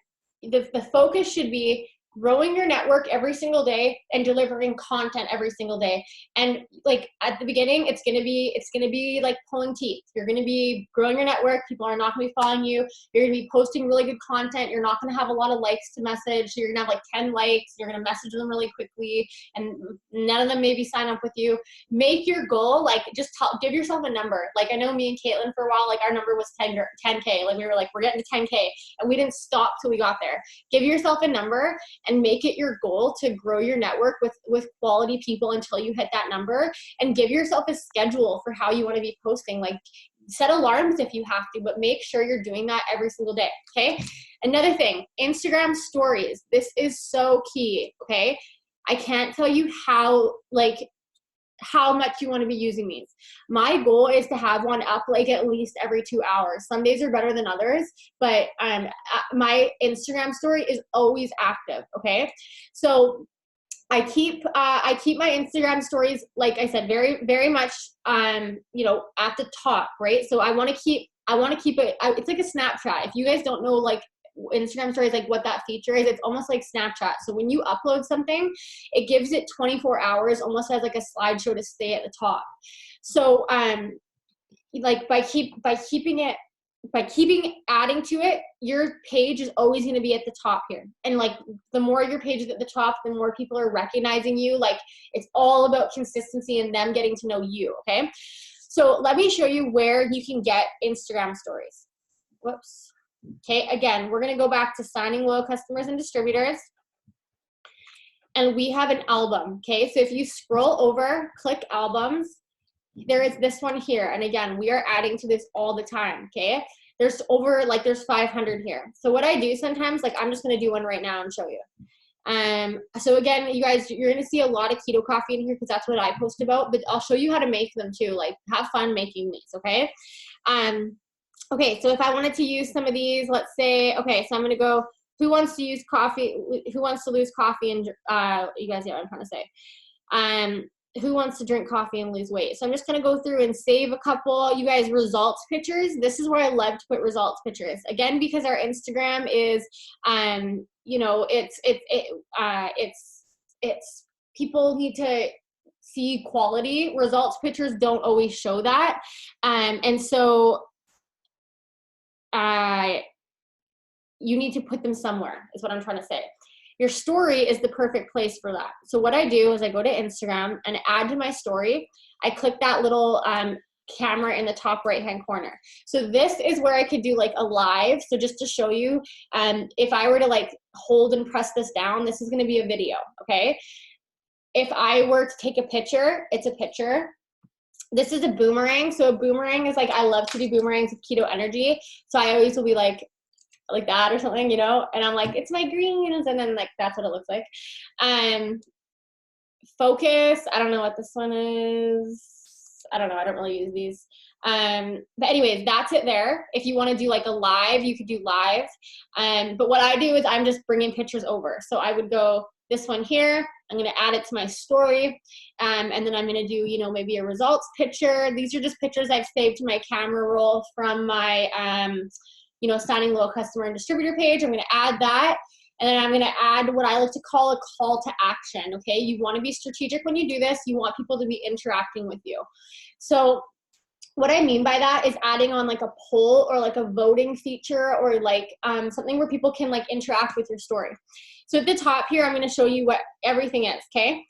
Speaker 1: the focus should be growing your network every single day and delivering content every single day. And like at the beginning, it's gonna be like pulling teeth. You're gonna be growing your network. People are not gonna be following you. You're gonna be posting really good content. You're not gonna have a lot of likes to message. So you're gonna have like 10 likes. You're gonna message them really quickly, and none of them maybe sign up with you. Make your goal, like, just give yourself a number. Like, I know me and Caitlin for a while, like our number was 10K. Like, we were like, we're getting to 10K, and we didn't stop till we got there. Give yourself a number and make it your goal to grow your network with quality people until you hit that number, and give yourself a schedule for how you want to be posting. Like, set alarms if you have to, but make sure you're doing that every single day, okay? Another thing, Instagram stories. This is so key, okay? I can't tell you how much you want to be using these. My goal is to have one up like at least every 2 hours. Some days are better than others, but my Instagram story is always active, okay? So I keep my Instagram stories, like I said, very, very much, you know, at the top, right? So I want to keep it, it's like a Snapchat. If you guys don't know, like, Instagram stories, like what that feature is, it's almost like Snapchat. So when you upload something, it gives it 24 hours, almost as like a slideshow to stay at the top. So like by keeping adding to it, your page is always going to be at the top here. And like, the more your page is at the top, the more people are recognizing you. Like, it's all about consistency and them getting to know you, okay? So let me show you where you can get Instagram stories. Whoops. Okay, again, we're going to go back to signing loyal customers and distributors. And we have an album, okay? So if you scroll over, click albums, there is this one here. And again, we are adding to this all the time, okay? There's 500 here. So what I do sometimes, like, I'm just going to do one right now and show you. So again, you guys, you're going to see a lot of keto coffee in here because that's what I post about, but I'll show you how to make them too. Like, have fun making these, okay? Okay, so if I wanted to use some of these, let's say, okay, so I'm going to go, who wants to use coffee? Who wants to lose coffee? And you guys get what I'm trying to say. Who wants to drink coffee and lose weight? So I'm just going to go through and save a couple, you guys, results pictures. This is where I love to put results pictures. Again, because our Instagram is, you know, it's people need to see quality. Results pictures don't always show that. And so you need to put them somewhere, is what I'm trying to say. Your story is the perfect place for that. So what I do is I go to Instagram and add to my story. I click that little camera in the top right-hand corner. So this is where I could do like a live. So just to show you, if I were to like hold and press this down, this is going to be a video, okay? If I were to take a picture, it's a picture. This is a boomerang. So a boomerang is like, I love to do boomerangs with keto energy. So I always will be like that or something, you know, and I'm like, it's my greens, and then like that's what it looks like. Focus, I don't know what this one is. I don't know, I don't really use these. But anyways, that's it there. If you want to do like a live, you could do live. But what I do is I'm just bringing pictures over. So I would go this one here, I'm going to add it to my story. And then I'm going to do, you know, maybe a results picture. These are just pictures I've saved to my camera roll from my, you know, signing loyal customer and distributor page. I'm going to add that. And then I'm going to add what I like to call a call to action. Okay. You want to be strategic when you do this. You want people to be interacting with you. So what I mean by that is adding on like a poll or like a voting feature, or like something where people can like interact with your story. So at the top here, I'm going to show you what everything is. Okay.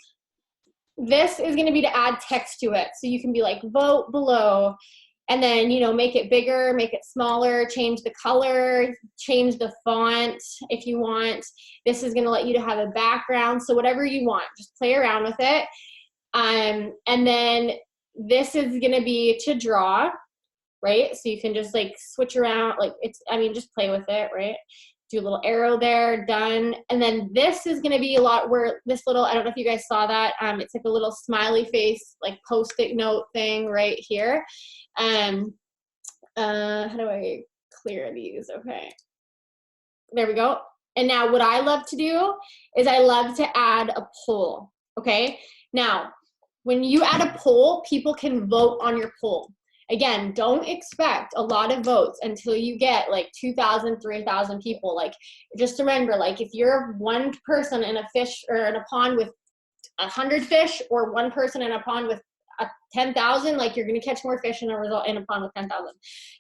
Speaker 1: This is going to be to add text to it. So you can be like, vote below. And then, you know, make it bigger, make it smaller, change the color, change the font if you want. This is going to let you to have a background. So whatever you want, just play around with it. And then this is going to be to draw, right? So you can just like switch around, like it's, I mean, just play with it, right? Do a little arrow there, done. And then this is going to be a lot where this little, I don't know if you guys saw that. It's like a little smiley face, like post-it note thing right here. How do I clear these? Okay. There we go. And now what I love to do is I love to add a poll. Okay. Now, when you add a poll, people can vote on your poll. Again, don't expect a lot of votes until you get like 2,000, 3,000 people. Like, just remember, like if you're one person in a fish or in a pond with 100 fish, or one person in a pond with 10,000, like you're going to catch more fish in a pond with 10,000.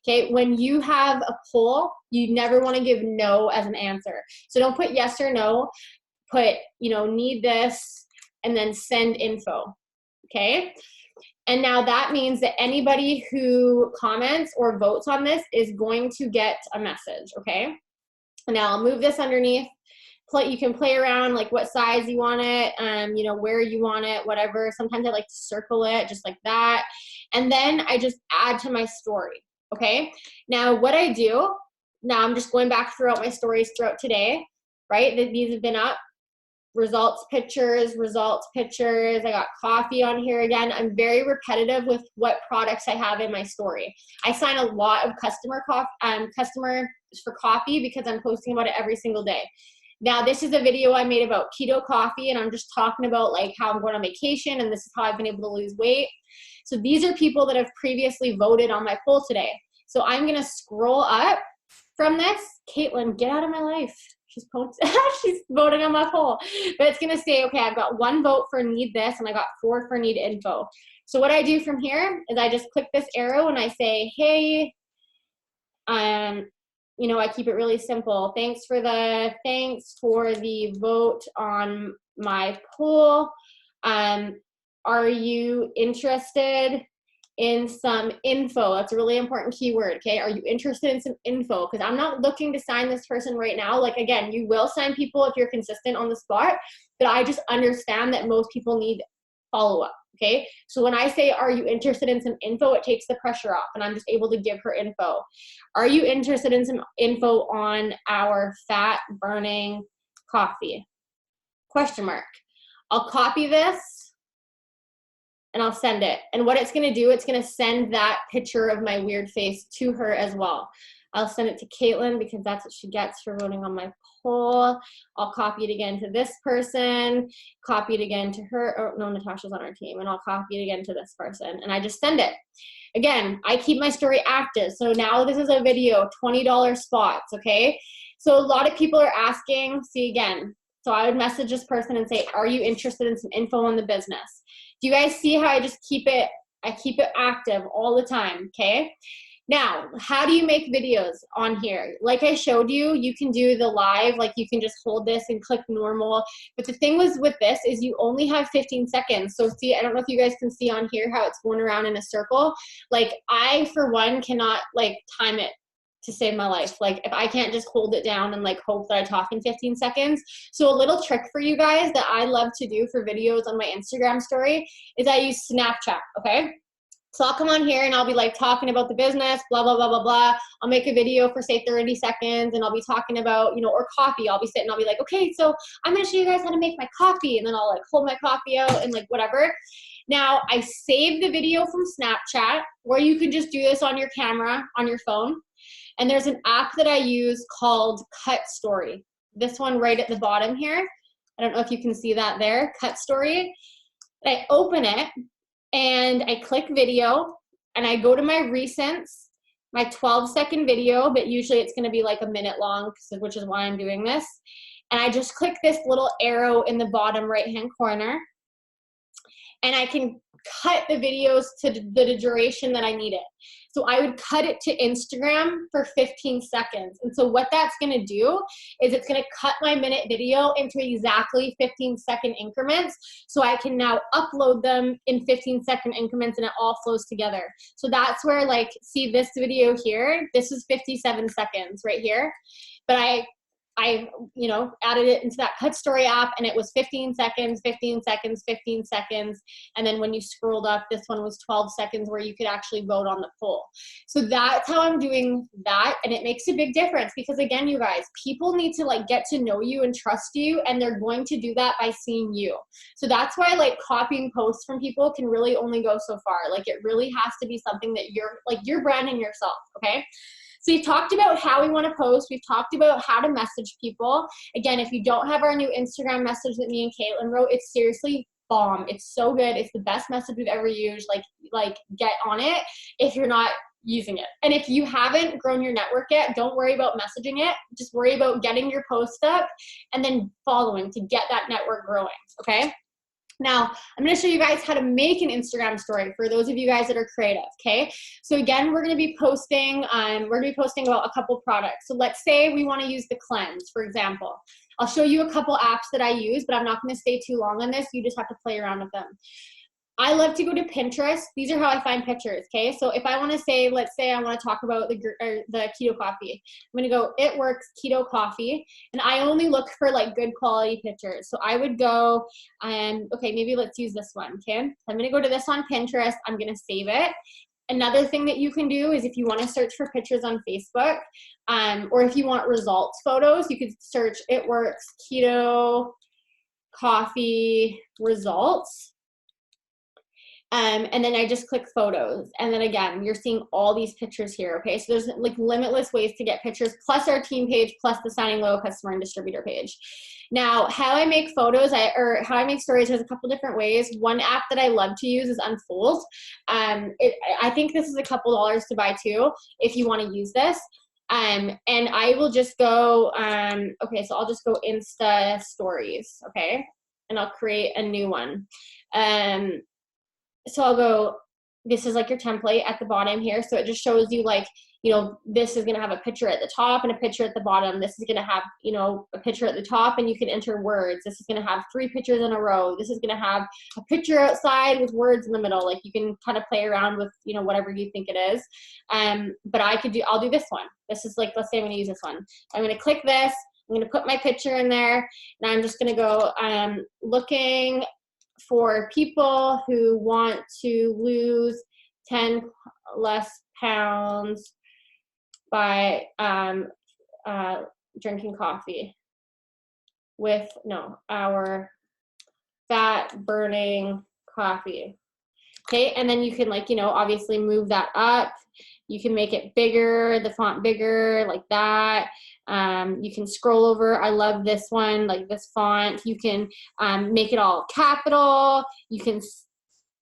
Speaker 1: Okay, when you have a poll, you never want to give no as an answer. So don't put yes or no. Put, you know, need this, and then send info. Okay. And now that means that anybody who comments or votes on this is going to get a message, okay? Now I'll move this underneath. You can play around like what size you want it, you know, where you want it, whatever. Sometimes I like to circle it just like that. And then I just add to my story, okay? Now what I do, now I'm just going back throughout my stories throughout today, right? These have been up. Results pictures. I got coffee on here again. I'm very repetitive with what products I have in my story. I sign a lot of customers for coffee because I'm posting about it every single day. Now, this is a video I made about keto coffee, and I'm just talking about like how I'm going on vacation, and this is how I've been able to lose weight. So these are people that have previously voted on my poll today. So I'm going to scroll up from this. Caitlin, get out of my life. She's voting on my poll. But it's going to say, okay, I've got 1 vote for need this, and I got 4 for need info. So what I do from here is I just click this arrow and I say, hey, you know, I keep it really simple. Thanks for the vote on my poll. Are you interested in some info? That's a really important keyword, okay? Are you interested in some info? Because I'm not looking to sign this person right now. Like, again, you will sign people if you're consistent on the spot, but I just understand that most people need follow-up, okay? So when I say, are you interested in some info, it takes the pressure off, and I'm just able to give her info. Are you interested in some info on our fat-burning coffee? Question mark. I'll copy this, and I'll send it. And what it's gonna do, it's gonna send that picture of my weird face to her as well. I'll send it to Caitlin because that's what she gets for voting on my poll. I'll copy it again to this person, copy it again to her. Oh, no, Natasha's on our team. And I'll copy it again to this person. And I just send it. Again, I keep my story active. So now this is a video, $20 spots, okay? So a lot of people are asking, see again, so I would message this person and say, are you interested in some info on the business? Do you guys see how I just keep it active all the time, okay? Now, how do you make videos on here? Like I showed you, you can do the live, like you can just hold this and click normal. But the thing was with this is you only have 15 seconds. So see, I don't know if you guys can see on here how it's going around in a circle. Like I, for one, cannot like time it to save my life. Like if I can't just hold it down and like hope that I talk in 15 seconds. So a little trick for you guys that I love to do for videos on my Instagram story is I use Snapchat, okay? So I'll come on here and I'll be like talking about the business, blah, blah, blah, blah, blah. I'll make a video for say 30 seconds and I'll be talking about, you know, or coffee. I'll be sitting, I'll be like, okay, so I'm gonna show you guys how to make my coffee. And then I'll like hold my coffee out and like whatever. Now I save the video from Snapchat, or you can just do this on your camera, on your phone. And there's an app that I use called Cut Story. This one right at the bottom here. I don't know if you can see that there, Cut Story. I open it and I click video and I go to my recents, my 12-second video, but usually it's gonna be like a minute long, which is why I'm doing this. And I just click this little arrow in the bottom right-hand corner and I can cut the videos to the duration that I need it. So I would cut it to Instagram for 15 seconds. And so what that's gonna do is it's gonna cut my minute video into exactly 15-second increments. So I can now upload them in 15-second increments and it all flows together. So that's where like, see this video here, this is 57 seconds right here. But I you know, added it into that Cut Story app and it was 15 seconds, 15 seconds, 15 seconds. And then when you scrolled up, this one was 12 seconds where you could actually vote on the poll. So that's how I'm doing that. And it makes a big difference because again, you guys, people need to like get to know you and trust you. And they're going to do that by seeing you. So that's why like copying posts from people can really only go so far. Like it really has to be something that you're branding yourself, okay? So we've talked about how we want to post. We've talked about how to message people. Again, if you don't have our new Instagram message that me and Caitlin wrote, it's seriously bomb. It's so good. It's the best message we've ever used. Like get on it if you're not using it. And if you haven't grown your network yet, don't worry about messaging it. Just worry about getting your post up and then following to get that network growing, okay? Now, I'm going to show you guys how to make an Instagram story for those of you guys that are creative, okay? So again, we're going to be posting about a couple products. So let's say we want to use the cleanse, for example. I'll show you a couple apps that I use, but I'm not going to stay too long on this. You just have to play around with them. I love to go to Pinterest. These are how I find pictures, okay? So if I want to say, let's say I want to talk about the keto coffee. I'm going to go, It Works Keto Coffee, and I only look for like good quality pictures. So I would go, okay, maybe let's use this one, okay? I'm going to go to this on Pinterest. I'm going to save it. Another thing that you can do is if you want to search for pictures on Facebook, or if you want results photos, you could search It Works Keto Coffee Results. And then I just click photos. And then again, you're seeing all these pictures here, okay? So there's like limitless ways to get pictures, plus our team page, plus the Signing Low customer and distributor page. Now, how I make photos, how I make stories, there's a couple different ways. One app that I love to use is Unfold. I think this is a couple dollars to buy too, if you want to use this. And I will just go, okay, so I'll just go Insta Stories, okay? And I'll create a new one. So I'll go, this is like your template at the bottom here. So it just shows you like, you know, this is going to have a picture at the top and a picture at the bottom. This is going to have, you know, a picture at the top and you can enter words. This is going to have 3 pictures in a row. This is going to have a picture outside with words in the middle. Like you can kind of play around with, you know, whatever you think it is. But I'll do this one. This is like, let's say I'm going to use this one. I'm going to click this. I'm going to put my picture in there and I'm just going to go, looking for people who want to lose 10 less pounds by drinking coffee with our fat burning coffee. Okay, and then you can, like, you know, obviously move that up. You can make it bigger, the font bigger, like that. You can scroll over. I love this one, like this font. You can make it all capital. You can,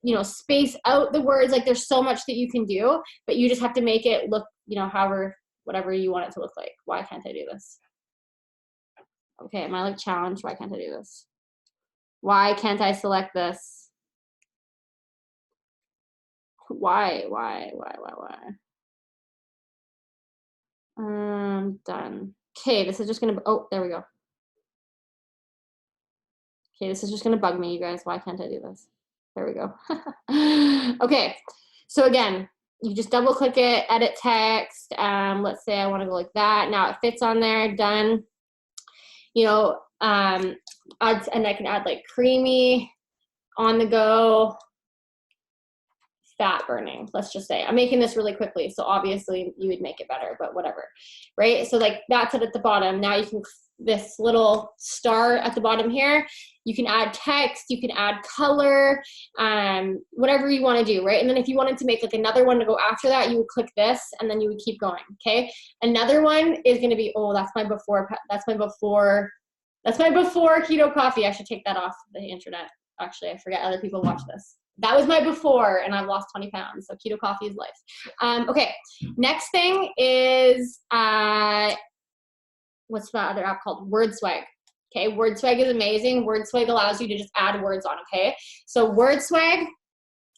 Speaker 1: you know, space out the words. Like there's so much that you can do, but you just have to make it look, you know, whatever you want it to look like. Why can't I do this? Okay, am I like challenged? Why can't I do this? Why can't I select this? Why? Done. Okay, this is just gonna, oh, there we go. Okay, this is just gonna bug me, you guys. Why can't I do this? There we go. Okay, so again, you just double click it, edit text. Let's say I wanna go like that. Now it fits on there, done. You know, and I can add like creamy, on the go, fat burning, let's just say. I'm making this really quickly, so obviously you would make it better, but whatever, right? So like that's it at the bottom. Now you can, this little star at the bottom here, you can add text, you can add color, whatever you want to do, right? And then if you wanted to make like another one to go after that, you would click this and then you would keep going, okay? Another one is going to be, oh, that's my before keto coffee. I should take that off the internet. Actually, I forget other people watch this. That was my before, and I've lost 20 pounds, so keto coffee is life. Okay, next thing is, what's the other app called? WordSwag. Okay, WordSwag is amazing. WordSwag allows you to just add words on, okay? So WordSwag,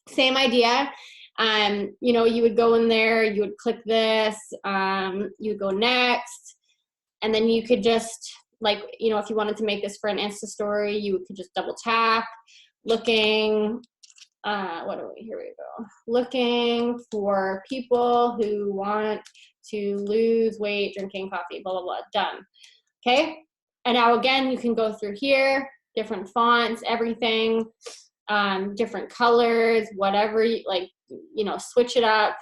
Speaker 1: same idea. You know, you would go in there, you would click this, you would go next, and then you could just, like, you know, if you wanted to make this for an Insta story, you could just double tap, looking, here we go. Looking for people who want to lose weight drinking coffee, blah, blah, blah, done. Okay. And now again, you can go through here, different fonts, everything, different colors, whatever, like, you know, switch it up.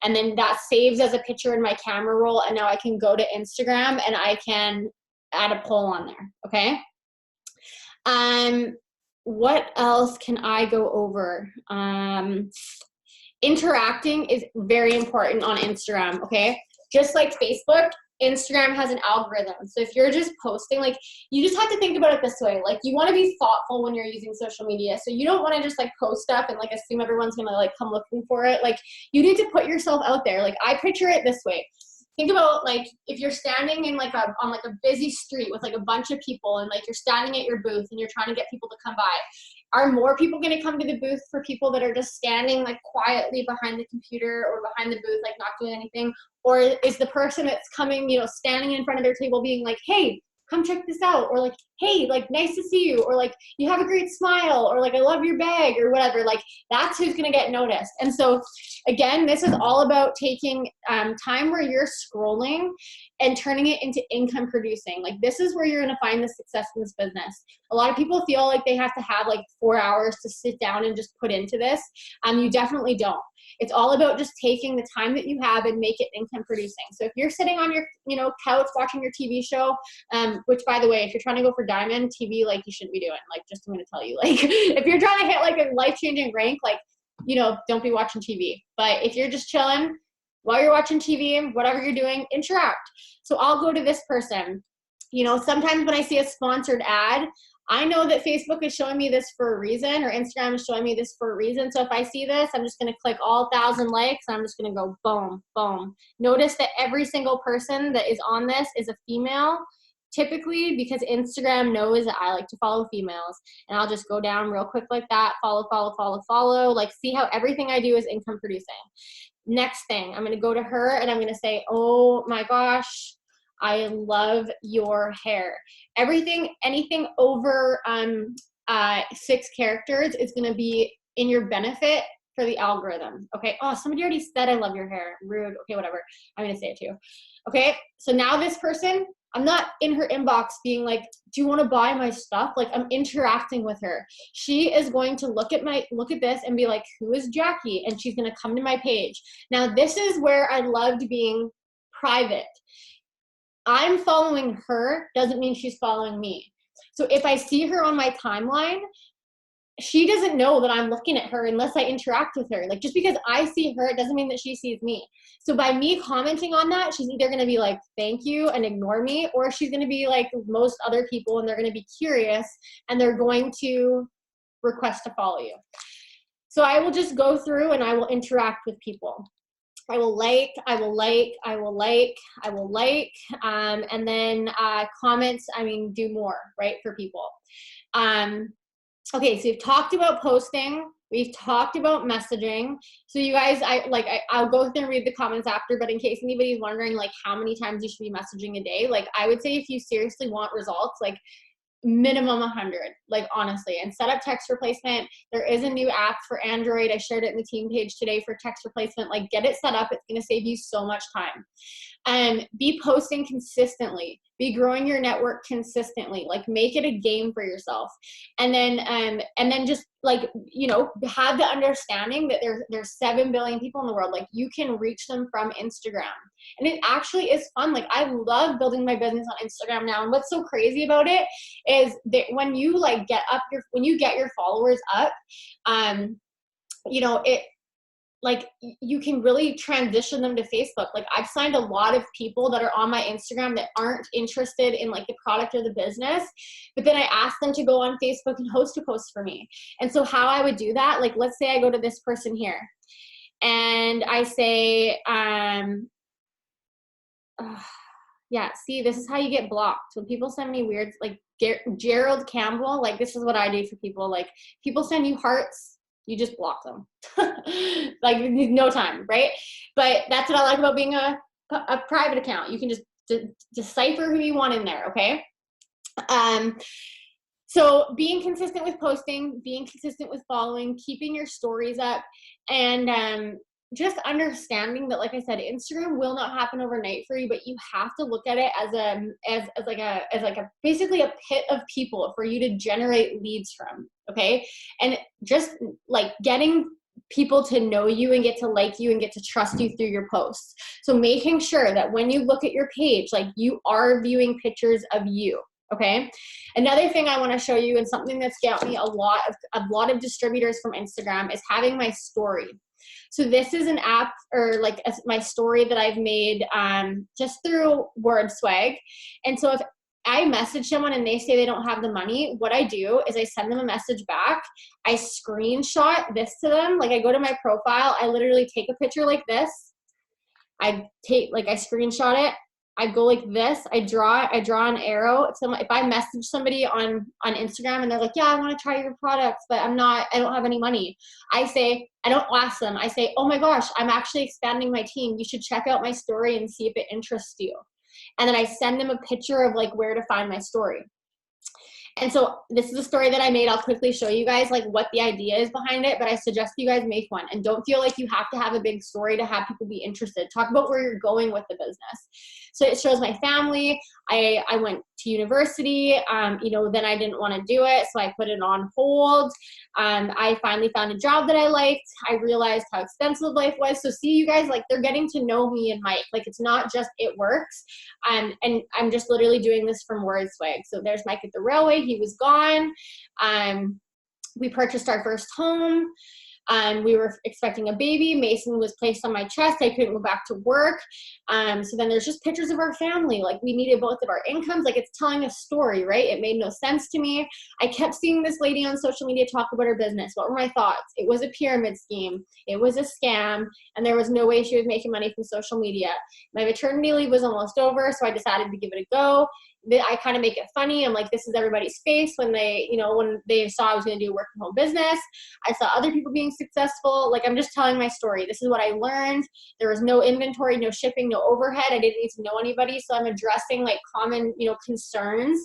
Speaker 1: And then that saves as a picture in my camera roll. And now I can go to Instagram and I can add a poll on there. Okay. What else can I go over? Interacting is very important on Instagram, okay? Just like Facebook, Instagram has an algorithm. So if you're just posting, like, you just have to think about it this way. Like, you want to be thoughtful when you're using social media. So you don't want to just like post stuff and like assume everyone's going to like come looking for it. Like, you need to put yourself out there. Like, I picture it this way. Think about like if you're standing in like on like a busy street with like a bunch of people, and like you're standing at your booth and you're trying to get people to come by. Are more people going to come to the booth for people that are just standing like quietly behind the computer or behind the booth, like not doing anything? Or is the person that's coming, you know, standing in front of their table being like, hey, come check this out, or like, hey, like, nice to see you, or like, you have a great smile, or like, I love your bag, or whatever. Like, that's who's going to get noticed. And so again, this is all about taking time where you're scrolling and turning it into income producing. Like, this is where you're going to find the success in this business. A lot of people feel like they have to have like 4 hours to sit down and just put into this. You definitely don't. It's all about just taking the time that you have and make it income producing. So if you're sitting on your, you know, couch watching your TV show, which by the way, if you're trying to go for diamond TV, like, you shouldn't be doing, like, just I'm going to tell you, like, if you're trying to hit like a life-changing rank, like, you know, don't be watching TV. But if you're just chilling while you're watching TV, whatever you're doing, interact. So I'll go to this person. You know, sometimes when I see a sponsored ad, I know that Facebook is showing me this for a reason, or Instagram is showing me this for a reason. So if I see this, I'm just going to click all 1,000 likes. And I'm just going to go boom, boom. Notice that every single person that is on this is a female, typically, because Instagram knows that I like to follow females. And I'll just go down real quick like that, follow, follow, follow, follow. Like, see how everything I do is income producing. Next thing, I'm going to go to her and I'm going to say, oh my gosh, I love your hair. Everything, anything over 6 characters is going to be in your benefit for the algorithm. Okay. Oh, somebody already said I love your hair. Rude. Okay, whatever. I'm going to say it too. Okay. So now this person, I'm not in her inbox being like, do you want to buy my stuff? Like, I'm interacting with her. She is going to look at this and be like, who is Jackie? And she's going to come to my page. Now, this is where I loved being private. I'm following her doesn't mean she's following me. So if I see her on my timeline, she doesn't know that I'm looking at her unless I interact with her. Like, just because I see her, it doesn't mean that she sees me. So by me commenting on that, she's either going to be like, thank you, and ignore me, or she's going to be like most other people, and they're going to be curious, and they're going to request to follow you. So I will just go through and I will interact with people. I will like, and then comments, I mean, do more, right, for people. Okay, so we've talked about posting, we've talked about messaging. So you guys, I'll go through and read the comments after, but in case anybody's wondering like how many times you should be messaging a day, like, I would say if you seriously want results, like, minimum 100, like, honestly. And set up text replacement. There is a new app for Android. I shared it in the team page today for text replacement. Like, get it set up. It's going to save you so much time. And be posting consistently. Be growing your network consistently. Like, make it a game for yourself. And then just, like, you know, have the understanding that there's 7 billion people in the world. Like, you can reach them from Instagram. And it actually is fun. Like, I love building my business on Instagram now. And what's so crazy about it is that when you like when you get your followers up, you know, it, like, you can really transition them to Facebook. Like, I've signed a lot of people that are on my Instagram that aren't interested in like the product or the business, but then I ask them to go on Facebook and host a post for me. And so how I would do that, like, let's say I go to this person here and I say, yeah, see, this is how you get blocked. When people send me weird, like Gerald Campbell, like, this is what I do for people. Like, people send you hearts, you just block them. Like, no time, right? But that's what I like about being a private account. You can just decipher who you want in there, okay? So being consistent with posting, being consistent with following, keeping your stories up, and just understanding that, like I said, Instagram will not happen overnight for you, but you have to look at it as basically a pit of people for you to generate leads from, okay? And just like getting people to know you and get to like you and get to trust you through your posts. So making sure that when you look at your page, like, you are viewing pictures of you. Okay. Another thing I want to show you, and something that's got me a lot of distributors from Instagram, is having my story. So this is an app, or like my story that I've made just through WordSwag. And so if I message someone and they say they don't have the money, what I do is I send them a message back. I screenshot this to them. Like I go to my profile, I literally take a picture like this. I screenshot it. I go like this. I draw an arrow. So if I message somebody on Instagram and they're like, yeah, I want to try your products, but I don't have any money. I don't ask them. I say, oh my gosh, I'm actually expanding my team. You should check out my story and see if it interests you. And then I send them a picture of like where to find my story. And so this is a story that I made. I'll quickly show you guys like what the idea is behind it, but I suggest you guys make one and don't feel like you have to have a big story to have people be interested. Talk about where you're going with the business. So it shows my family. I went to university, then I didn't want to do it. So I put it on hold. I finally found a job that I liked. I realized how expensive life was. So see, you guys, like they're getting to know me and Mike. Like it's not just it works. And I'm just literally doing this from WordSwag. So there's Mike at the railway. He was gone. We purchased our first home. We were expecting a baby. Mason was placed on my chest. I couldn't go back to work. So then there's just pictures of our family. Like we needed both of our incomes. Like it's telling a story, right? It made no sense to me. I kept seeing this lady on social media talk about her business. What were my thoughts? It was a pyramid scheme. It was a scam. And there was no way she was making money from social media. My maternity leave was almost over. So I decided to give it a go. I kind of make it funny. I'm like, this is everybody's face when they saw I was going to do a work from home business. I saw other people being successful. Like I'm just telling my story. This is what I learned. There was no inventory, no shipping, no overhead. I didn't need to know anybody. So I'm addressing like common, concerns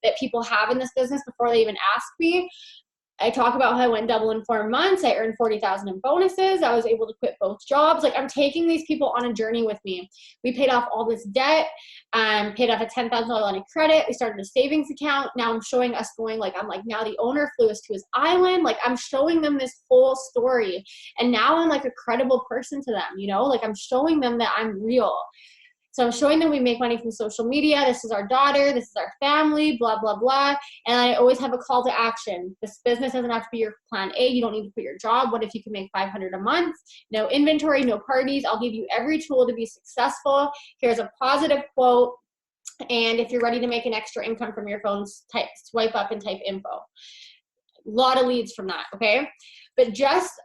Speaker 1: that people have in this business before they even ask me. I talk about how I went double in 4 months. I earned $40,000 in bonuses. I was able to quit both jobs. Like I'm taking these people on a journey with me. We paid off all this debt, paid off a $10,000 line of credit. We started a savings account. Now I'm showing us now the owner flew us to his island. Like I'm showing them this whole story. And now I'm like a credible person to them, like I'm showing them that I'm real. So I'm showing them we make money from social media. This is our daughter. This is our family, blah, blah, blah. And I always have a call to action. This business doesn't have to be your plan A. You don't need to quit your job. What if you can make $500 a month? No inventory, no parties. I'll give you every tool to be successful. Here's a positive quote. And if you're ready to make an extra income from your phone, swipe up and type info. A lot of leads from that, okay? But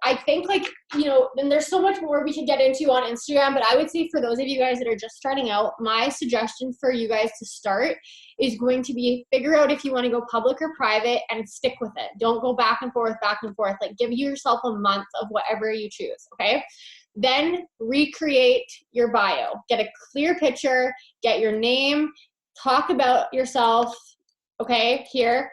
Speaker 1: I think then there's so much more we could get into on Instagram, but I would say for those of you guys that are just starting out, my suggestion for you guys to start is going to be figure out if you want to go public or private and stick with it. Don't go back and forth. Like give yourself a month of whatever you choose, okay? Then recreate your bio. Get a clear picture, get your name, talk about yourself, okay, here.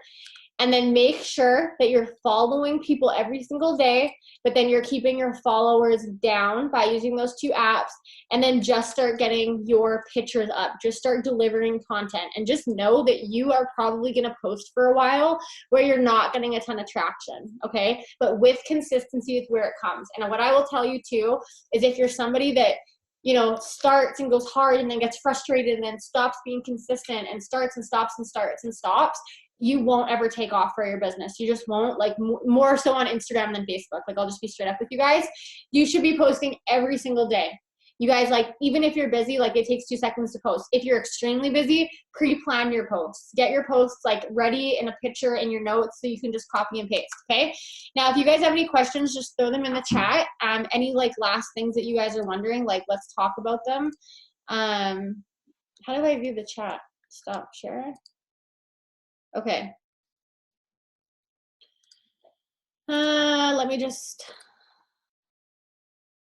Speaker 1: And then make sure that you're following people every single day, but then you're keeping your followers down by using those 2 apps. And then just start getting your pictures up. Just start delivering content. And just know that you are probably going to post for a while where you're not getting a ton of traction, okay? But with consistency is where it comes. And what I will tell you too is if you're somebody that starts and goes hard and then gets frustrated and then stops being consistent and starts and stops and starts and stops, you won't ever take off for your business. You just won't, like more so on Instagram than Facebook. Like I'll just be straight up with you guys. You should be posting every single day. You guys, like even if you're busy, like it takes 2 seconds to post. If you're extremely busy, pre-plan your posts. Get your posts like ready in a picture in your notes so you can just copy and paste, okay? Now, if you guys have any questions, just throw them in the chat. Any like last things that you guys are wondering, like let's talk about them. How do I view the chat? Stop share. Okay. Let me just,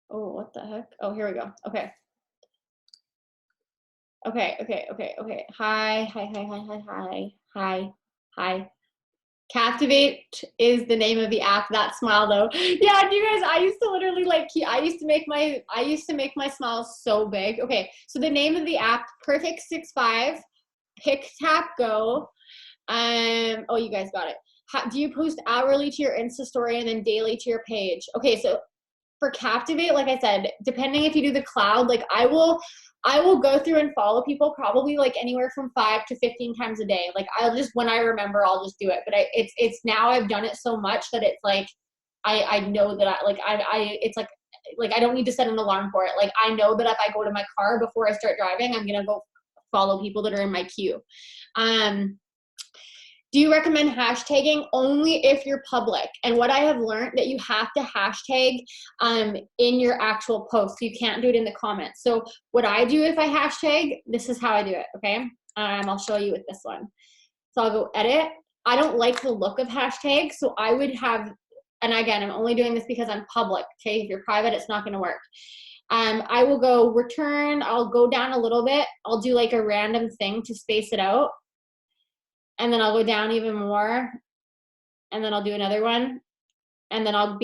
Speaker 1: what the heck? Oh, here we go. Okay. Hi. Captivate is the name of the app. That smile though. Yeah, you guys, I used to literally I used to make my smile so big. Okay, so the name of the app, Perfect65, Pick Tap Go. Oh, you guys got it. Do you post hourly to your Insta story and then daily to your page? Okay, so for Captivate, like I said, depending if you do the cloud, like I will go through and follow people probably like anywhere from 5 to 15 times a day. Like I'll just, when I remember, I'll just do it. But it's now I've done it so much that it's like, I know that it's like like I don't need to set an alarm for it. Like I know that if I go to my car before I start driving, I'm gonna go follow people that are in my queue. Do you recommend hashtagging? Only if you're public. And what I have learned that you have to hashtag in your actual post. You can't do it in the comments. So what I do if I hashtag, this is how I do it, okay? I'll show you with this one. So I'll go edit. I don't like the look of hashtags, so I would have, and again, I'm only doing this because I'm public, okay? If you're private, it's not gonna work. I will go return, I'll go down a little bit. I'll do like a random thing to space it out. And then I'll go down even more, and then I'll do another one, and then I'll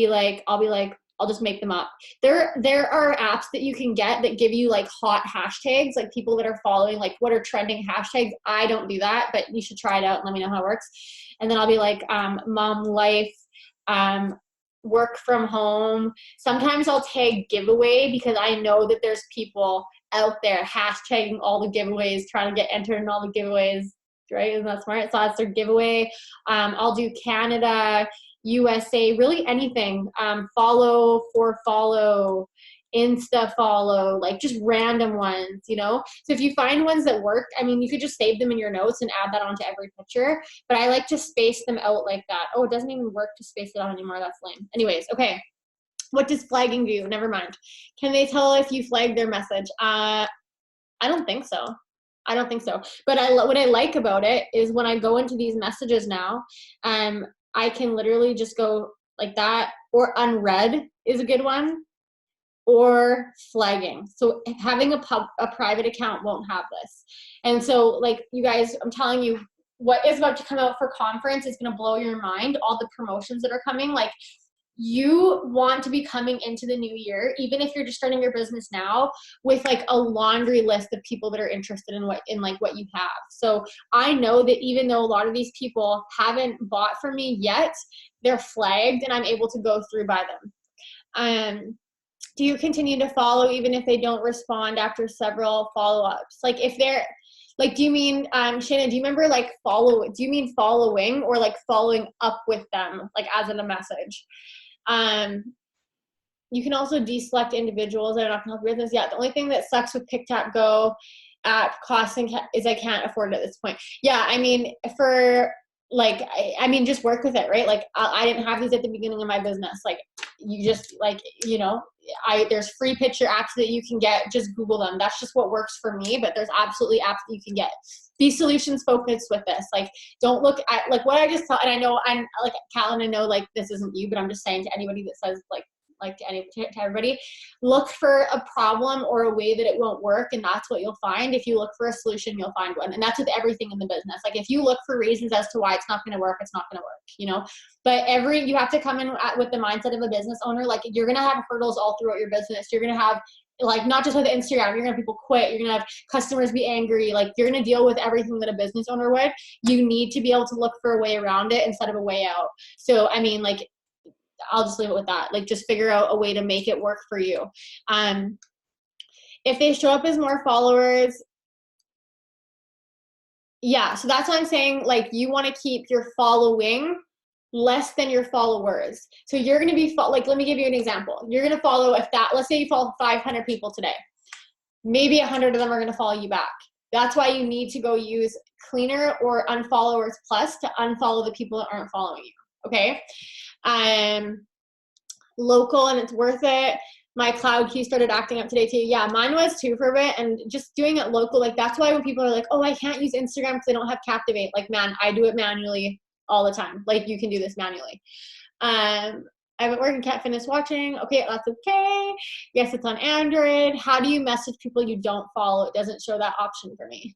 Speaker 1: just make them up. There are apps that you can get that give you like hot hashtags, like people that are following like what are trending hashtags. I don't do that, but you should try it out and let me know how it works. And then I'll be like mom life, work from home. Sometimes I'll tag giveaway because I know that there's people out there hashtagging all the giveaways, trying to get entered in all the giveaways. Right? Isn't that smart? So that's their giveaway. I'll do Canada, USA, really anything. Follow, for follow, Insta follow, like just random ones, you know? So if you find ones that work, I mean, you could just save them in your notes and add that onto every picture, but I like to space them out like that. Oh, it doesn't even work to space it out anymore. That's lame. Anyways, okay. What does flagging do? Never mind. Can they tell if you flagged their message? I don't think so. I don't think so. But what I like about it is when I go into these messages now, I can literally just go like that, or unread is a good one, or flagging. So having a private account won't have this. And so like you guys, I'm telling you, what is about to come out for conference is going to blow your mind. All the promotions that are coming, like you want to be coming into the new year, even if you're just starting your business now, with like a laundry list of people that are interested in what you have. So I know that even though a lot of these people haven't bought from me yet, they're flagged and I'm able to go through by them. Do you continue to follow even if they don't respond after several follow-ups? Like if they're like, do you mean, Shannon, do you remember like do you mean following or like following up with them, like as in a message? You can also deselect individuals that are not going to help your business. Yeah, the only thing that sucks with PickTap at costing is I can't afford it at this point. Yeah, I mean, for like, I mean, just work with it, right? Like, I didn't have these at the beginning of my business. Like, you just like, you know, there's free picture apps that you can get. Just Google them. That's just what works for me. But there's absolutely apps that you can get. Be solutions focused with this. Like, don't look at like what I just thought. And I know I'm like Callan. I know like this isn't you, but I'm just saying to anybody that says to everybody, look for a problem or a way that it won't work, and that's what you'll find. If you look for a solution, you'll find one, and that's with everything in the business. Like if you look for reasons as to why it's not going to work, it's not going to work, you know. But you have to come in with the mindset of a business owner. Like you're going to have hurdles all throughout your business. You're going to have like not just with Instagram, you're gonna have people quit, you're gonna have customers be angry, like you're gonna deal with everything that a business owner would. You need to be able to look for a way around it instead of a way out. So I mean, like, I'll just leave it with that. Like just figure out a way to make it work for you. If they show up as more followers, yeah, so that's what I'm saying. Like you want to keep your following less than your followers. So you're going to be like, let me give you an example. You're going to follow let's say you follow 500 people today. Maybe 100 of them are going to follow you back. That's why you need to go use Cleaner or Unfollowers Plus to unfollow the people that aren't following you. Okay. Local, and it's worth it. My cloud key started acting up today too. Yeah, mine was too for a bit, and just doing it local. Like that's why when people are like, oh, I can't use Instagram because I don't have Captivate. Like, man, I do it manually all the time. Like you can do this manually. I haven't worked and can't finish watching. Okay, that's okay. Yes, it's on Android. How do you message people you don't follow? It doesn't show that option for me.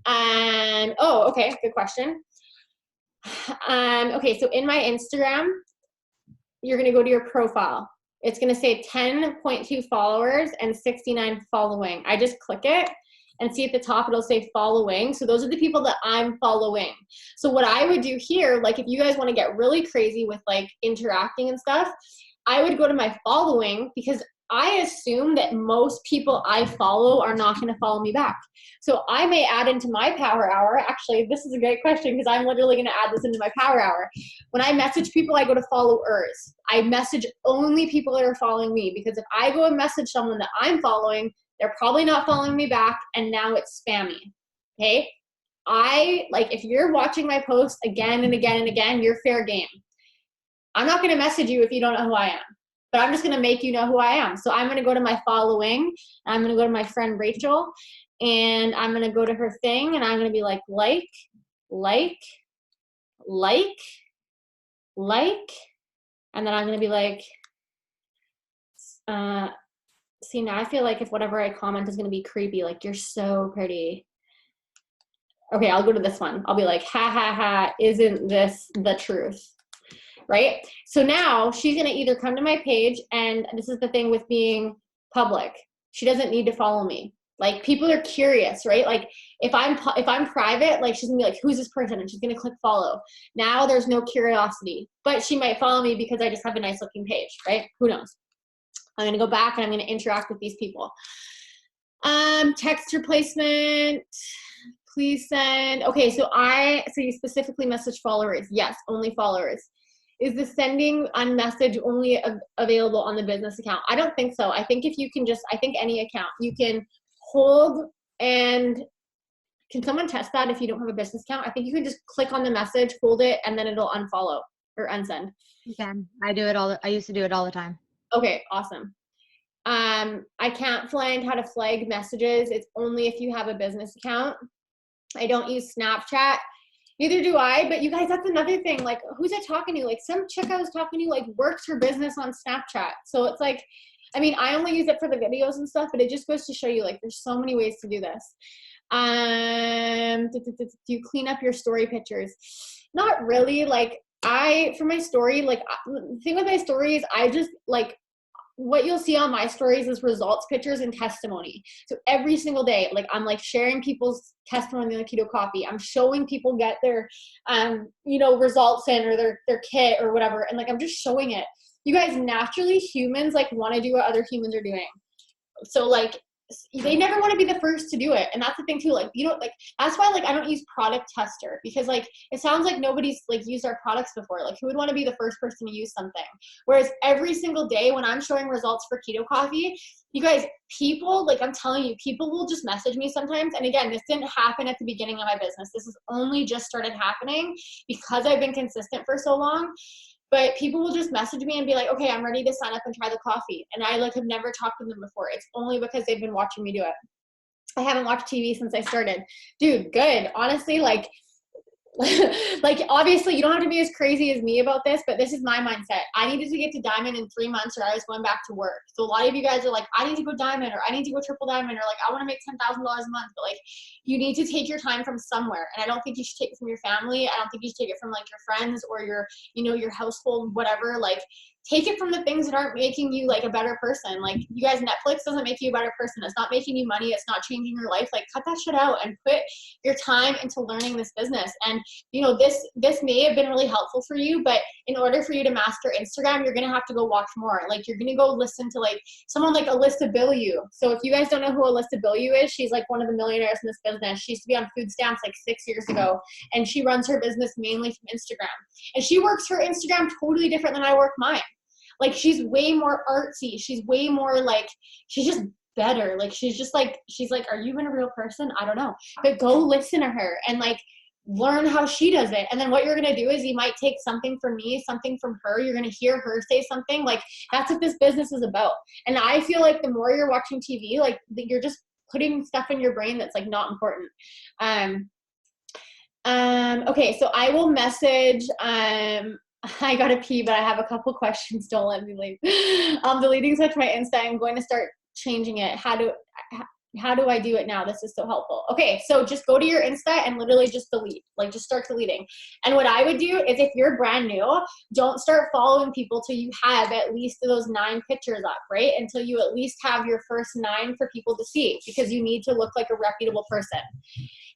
Speaker 1: And oh, okay, good question. Okay, so in my Instagram, you're gonna go to your profile. It's gonna say 10.2 followers and 69 following. I just click it and see at the top, it'll say following. So those are the people that I'm following. So what I would do here, like if you guys wanna get really crazy with like interacting and stuff, I would go to my following because I assume that most people I follow are not going to follow me back. So I may add into my power hour. Actually, this is a great question because I'm literally going to add this into my power hour. When I message people, I go to followers. I message only people that are following me, because if I go and message someone that I'm following, they're probably not following me back, and now it's spammy. Okay? If you're watching my posts again and again and again, you're fair game. I'm not going to message you if you don't know who I am, but I'm just going to make you know who I am. So I'm going to go to my following, and I'm going to go to my friend Rachel, and I'm going to go to her thing, and I'm going to be like, and then I'm going to be like, see, now I feel like if whatever I comment is going to be creepy, like, you're so pretty. Okay, I'll go to this one. I'll be like, ha, ha, ha, isn't this the truth? Right? So now she's going to either come to my page, and this is the thing with being public. She doesn't need to follow me. Like, people are curious, right? Like, if I'm private, like, she's going to be like, who's this person? And she's going to click follow. Now there's no curiosity, but she might follow me because I just have a nice looking page, right? Who knows? I'm going to go back and I'm going to interact with these people. Text replacement. Please send. Okay, so you specifically message followers. Yes, only followers. Is the sending on message only available on the business account? I don't think so. I think if you can I think any account, you can hold, and can someone test that if you don't have a business account? I think you can just click on the message, hold it, and then it'll unfollow or unsend.
Speaker 2: You can. I used to do it all the time.
Speaker 1: Okay, awesome. I can't find how to flag messages. It's only if you have a business account. I don't use Snapchat. Neither do I, but you guys, that's another thing. Like, who's I talking to? Like, some chick I was talking to, like, works her business on Snapchat. So it's like, I mean, I only use it for the videos and stuff, but it just goes to show you, like, there's so many ways to do this. Do you clean up your story pictures? Not really. Like, for my story, like, the thing with my story is I just, like, what you'll see on my stories is results pictures and testimony. So every single day, like, I'm like sharing people's testimony on the Keto Coffee. I'm showing people get their, results in, or their kit or whatever. And like, I'm just showing it. You guys, naturally humans like want to do what other humans are doing. So like, they never want to be the first to do it. And that's the thing too. Like, that's why, like, I don't use Product Tester, because like, it sounds like nobody's like used our products before. Like, who would want to be the first person to use something? Whereas every single day when I'm showing results for Keto Coffee, you guys, people, like, I'm telling you, people will just message me sometimes. And again, this didn't happen at the beginning of my business. This has only just started happening because I've been consistent for so long. But people will just message me and be like, okay, I'm ready to sign up and try the coffee. And I like have never talked to them before. It's only because they've been watching me do it. I haven't watched TV since I started. Dude, good. Honestly, like obviously you don't have to be as crazy as me about this, but this is my mindset. I needed to get to diamond in 3 months, or I was going back to work. So a lot of you guys are like, I need to go diamond, or I need to go triple diamond, or like, I want to make $10,000 a month. But like, you need to take your time from somewhere. And I don't think you should take it from your family. I don't think you should take it from like your friends or your household, whatever. Like, take it from the things that aren't making you like a better person. Like, you guys, Netflix doesn't make you a better person. It's not making you money. It's not changing your life. Like, cut that shit out and put your time into learning this business. And this may have been really helpful for you, but in order for you to master Instagram, you're going to have to go watch more. Like, you're going to go listen to like someone like Alyssa Bilyeu. So if you guys don't know who Alyssa Bilyeu is, she's like one of the millionaires in this business. She used to be on food stamps like 6 years ago, and she runs her business mainly from Instagram. And she works her Instagram totally different than I work mine. Like, she's way more artsy. She's way more like, she's just better. Like, she's like, are you even a real person? I don't know. But go listen to her and like learn how she does it. And then what you're going to do is you might take something from me, something from her. You're going to hear her say something. Like, that's what this business is about. And I feel like the more you're watching TV, like, you're just putting stuff in your brain that's like not important. Okay, so I will message, I gotta pee, but I have a couple questions. Don't let me leave. I'm deleting such my Insta. I'm going to start changing it. How do I do it now? This is so helpful. Okay, so just go to your Insta and literally just delete. Like, just start deleting. And what I would do is, if you're brand new, don't start following people till you have at least those 9 pictures up, right? Until you at least have your first 9 for people to see, because you need to look like a reputable person.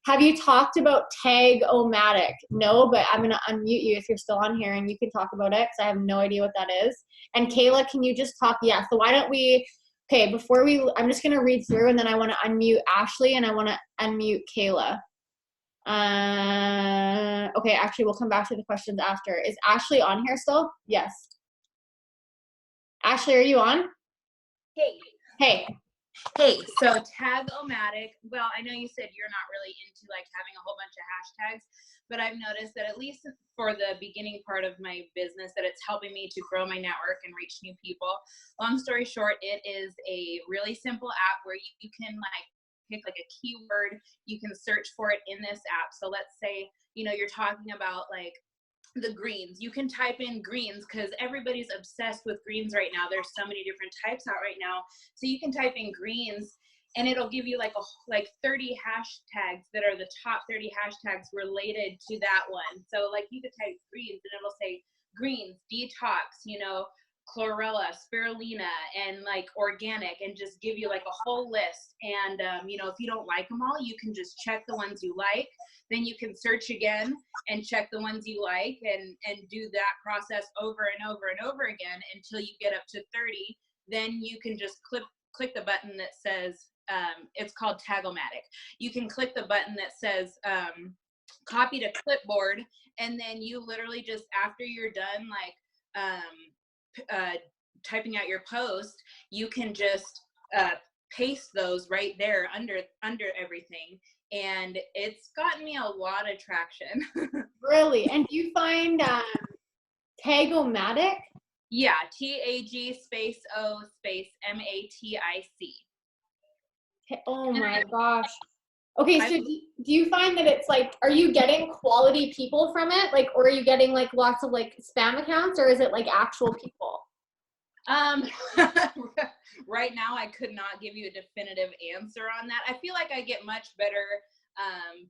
Speaker 1: Have you talked about Tag-O-Matic? No, but I'm going to unmute you if you're still on here, and you can talk about it, because I have no idea what that is. And Kayla, can you just talk? Yeah, so why don't we Okay, I'm just gonna read through, and then I want to unmute Ashley, and I want to unmute Kayla. Okay, actually, we'll come back to the questions after. Is Ashley on here still? Yes. Ashley, are you on?
Speaker 3: Hey.
Speaker 1: Hey.
Speaker 3: Hey, so Tag-O-Matic, well, I know you said you're not really into like having a whole bunch of hashtags, but I've noticed that at least for the beginning part of my business that it's helping me to grow my network and reach new people. Long story short, it is a really simple app where you can like pick like a keyword, you can search for it in this app. So let's say, you know, you're talking about like the greens. You can type in greens because everybody's obsessed with greens right now. There's so many different types out right now. So you can type in greens and it'll give you like 30 hashtags that are the top 30 hashtags related to that one. So like you could type greens and it'll say greens, detox, you know, chlorella, spirulina, and like organic, and just give you like a whole list. And you know, if you don't like them all, you can just check the ones you like. Then you can search again and check the ones you like, and do that process over and over and over again until you get up to 30. Then you can just click the button that says, it's called Tag-O-Matic. You can click the button that says copy to clipboard, and then you literally just, after you're done like typing out your post, you can just paste those right there under everything. And it's gotten me a lot of traction.
Speaker 1: Really? And do you find Tag-O-Matic?
Speaker 3: Yeah, TAG space O space MATIC.
Speaker 1: Oh my gosh. Okay, so do you find that it's like, are you getting quality people from it? Like, or are you getting like lots of like spam accounts, or is it like actual people?
Speaker 3: Right now I could not give you a definitive answer on that. I feel like I get much better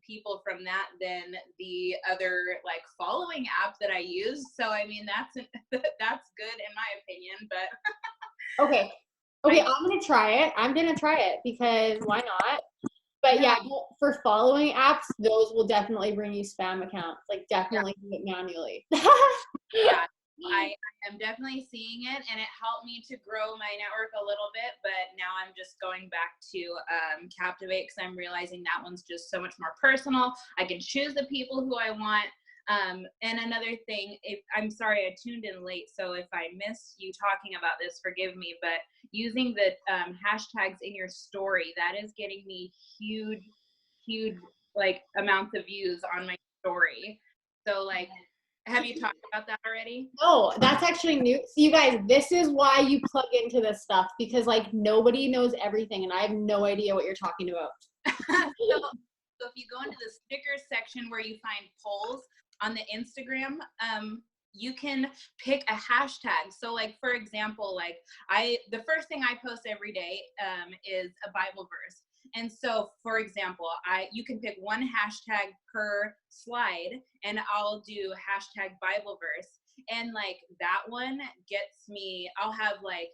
Speaker 3: people from that than the other like following app that I use. So I mean, that's good in my opinion, but
Speaker 1: Okay, I'm gonna try it because why not? But yeah, for following apps, those will definitely bring you spam accounts. Like definitely do it manually.
Speaker 3: Yeah, I am definitely seeing it, and it helped me to grow my network a little bit, but now I'm just going back to Captivate because I'm realizing that one's just so much more personal. I can choose the people who I want. And another thing, I'm sorry I tuned in late, so if I missed you talking about this, forgive me, but using the hashtags in your story, that is getting me huge like amounts of views on my story. So like, have you talked about that already?
Speaker 1: No, that's actually new. So you guys, this is why you plug into this stuff, because like nobody knows everything and I have no idea what you're talking about.
Speaker 3: So if you go into the stickers section where you find polls on the Instagram, you can pick a hashtag. So like, for example, like the first thing I post every day is a Bible verse. And so, for example, you can pick one hashtag per slide, and I'll do hashtag Bible verse. And like that one gets me, I'll have like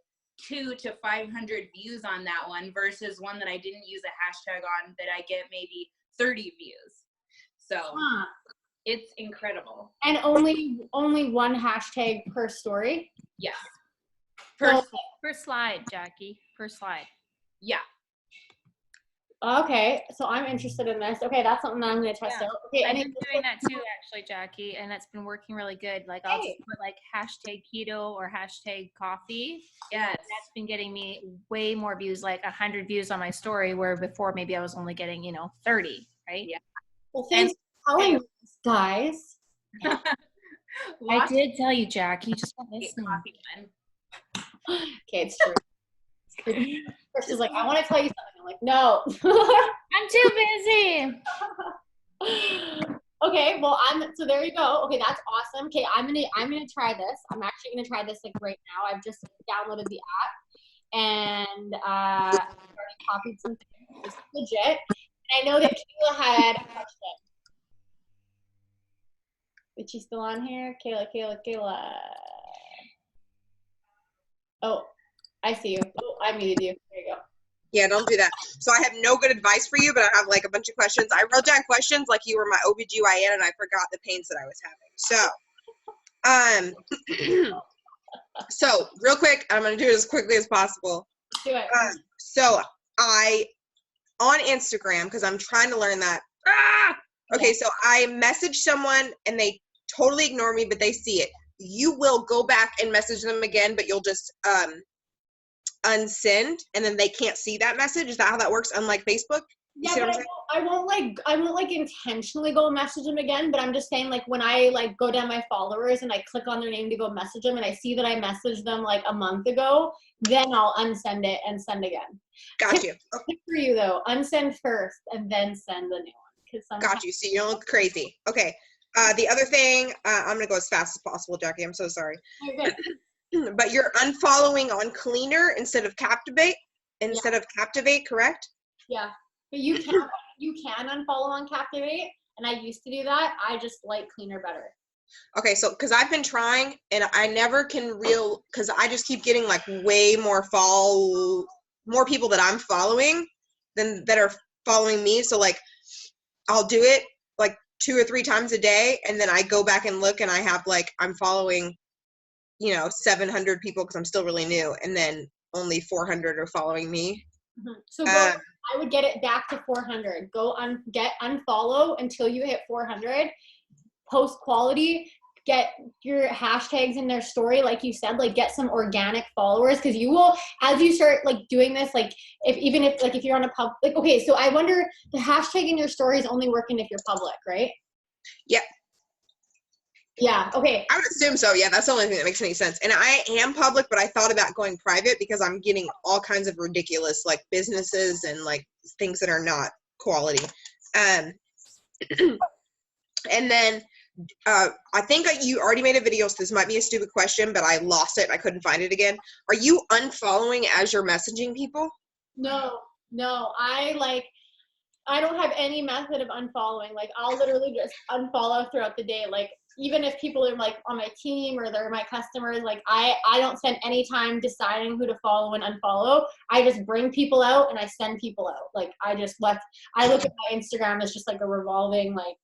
Speaker 3: 200 to 500 views on that one versus one that I didn't use a hashtag on that I get maybe 30 views. So it's incredible.
Speaker 1: And only one hashtag per story?
Speaker 3: Yes.
Speaker 4: Per slide, Jackie. Per slide.
Speaker 3: Yeah.
Speaker 1: Okay, so I'm interested in this. Okay, that's something that I'm going to test out. Okay,
Speaker 4: I've been doing that too, actually, Jackie, and it's been working really good. Like I'll just put like hashtag keto or hashtag coffee.
Speaker 3: Yes.
Speaker 4: And that's been getting me way more views, like 100 views on my story, where before maybe I was only getting, 30, right?
Speaker 3: Yeah.
Speaker 1: Well, thanks for telling us, guys.
Speaker 4: I did tell you, Jack. You just weren't listening.
Speaker 1: Okay, it's true. First is like, I want to tell you something. I'm like, no.
Speaker 4: I'm too busy.
Speaker 1: Okay, well, so there you go. Okay, that's awesome. Okay, I'm gonna try this. I'm actually gonna try this like right now. I've just downloaded the app and I've already copied some things. It's legit. And I know that Kayla had a question. Is she still on here? Kayla. Oh, I see you. Oh, I muted you. There you go.
Speaker 5: Yeah, don't do that. So I have no good advice for you, but I have like a bunch of questions. I wrote down questions like you were my OBGYN and I forgot the pains that I was having. So, so real quick, I'm going to do it as quickly as possible.
Speaker 1: Do it.
Speaker 5: So I, on Instagram, because I'm trying to learn that. Okay, so I message someone and they totally ignore me, but they see it. You will go back and message them again, but you'll just unsend, and then they can't see that message. Is that how that works? Unlike Facebook? You
Speaker 1: Yeah,
Speaker 5: see
Speaker 1: but
Speaker 5: what I'm saying?
Speaker 1: I won't like intentionally go message them again, but I'm just saying like when I like go down my followers and I click on their name to go message them and I see that I messaged them like a month ago, then I'll unsend it and send again.
Speaker 5: Got you.
Speaker 1: Tip for you though, unsend first and then send the new one.
Speaker 5: Got you. So you don't look crazy. Okay. The other thing, I'm gonna go as fast as possible, Jackie. I'm so sorry.
Speaker 1: Okay.
Speaker 5: But you're unfollowing on Cleaner instead of Captivate. Captivate, correct?
Speaker 1: Yeah, but you can unfollow on Captivate, and I used to do that. I just like Cleaner better.
Speaker 5: Okay, so because I've been trying and I never can because I just keep getting like way more people that I'm following than that are following me. So like I'll do it like 2 or 3 times a day, and then I go back and look and I have like I'm following 700 people because I'm still really new, and then only 400 are following me.
Speaker 1: Mm-hmm. So I would get it back to 400. Go unfollow until you hit 400. Post quality. Get your hashtags in their story, like you said. Like get some organic followers, because you will, as you start like doing this. Like if you're on a pub, like okay. So I wonder, the hashtag in your story is only working if you're public, right?
Speaker 5: Yeah.
Speaker 1: Yeah. Okay.
Speaker 5: I would assume so. Yeah, that's the only thing that makes any sense. And I am public, but I thought about going private because I'm getting all kinds of ridiculous like businesses and like things that are not quality. And then I think you already made a video, so this might be a stupid question, but I lost it. I couldn't find it again. Are you unfollowing as you're messaging people?
Speaker 1: No. I don't have any method of unfollowing. Like I'll literally just unfollow throughout the day. Like even if people are like on my team or they're my customers, like I don't spend any time deciding who to follow and unfollow. I just bring people out and I send people out. Like I look at my Instagram as just like a revolving like.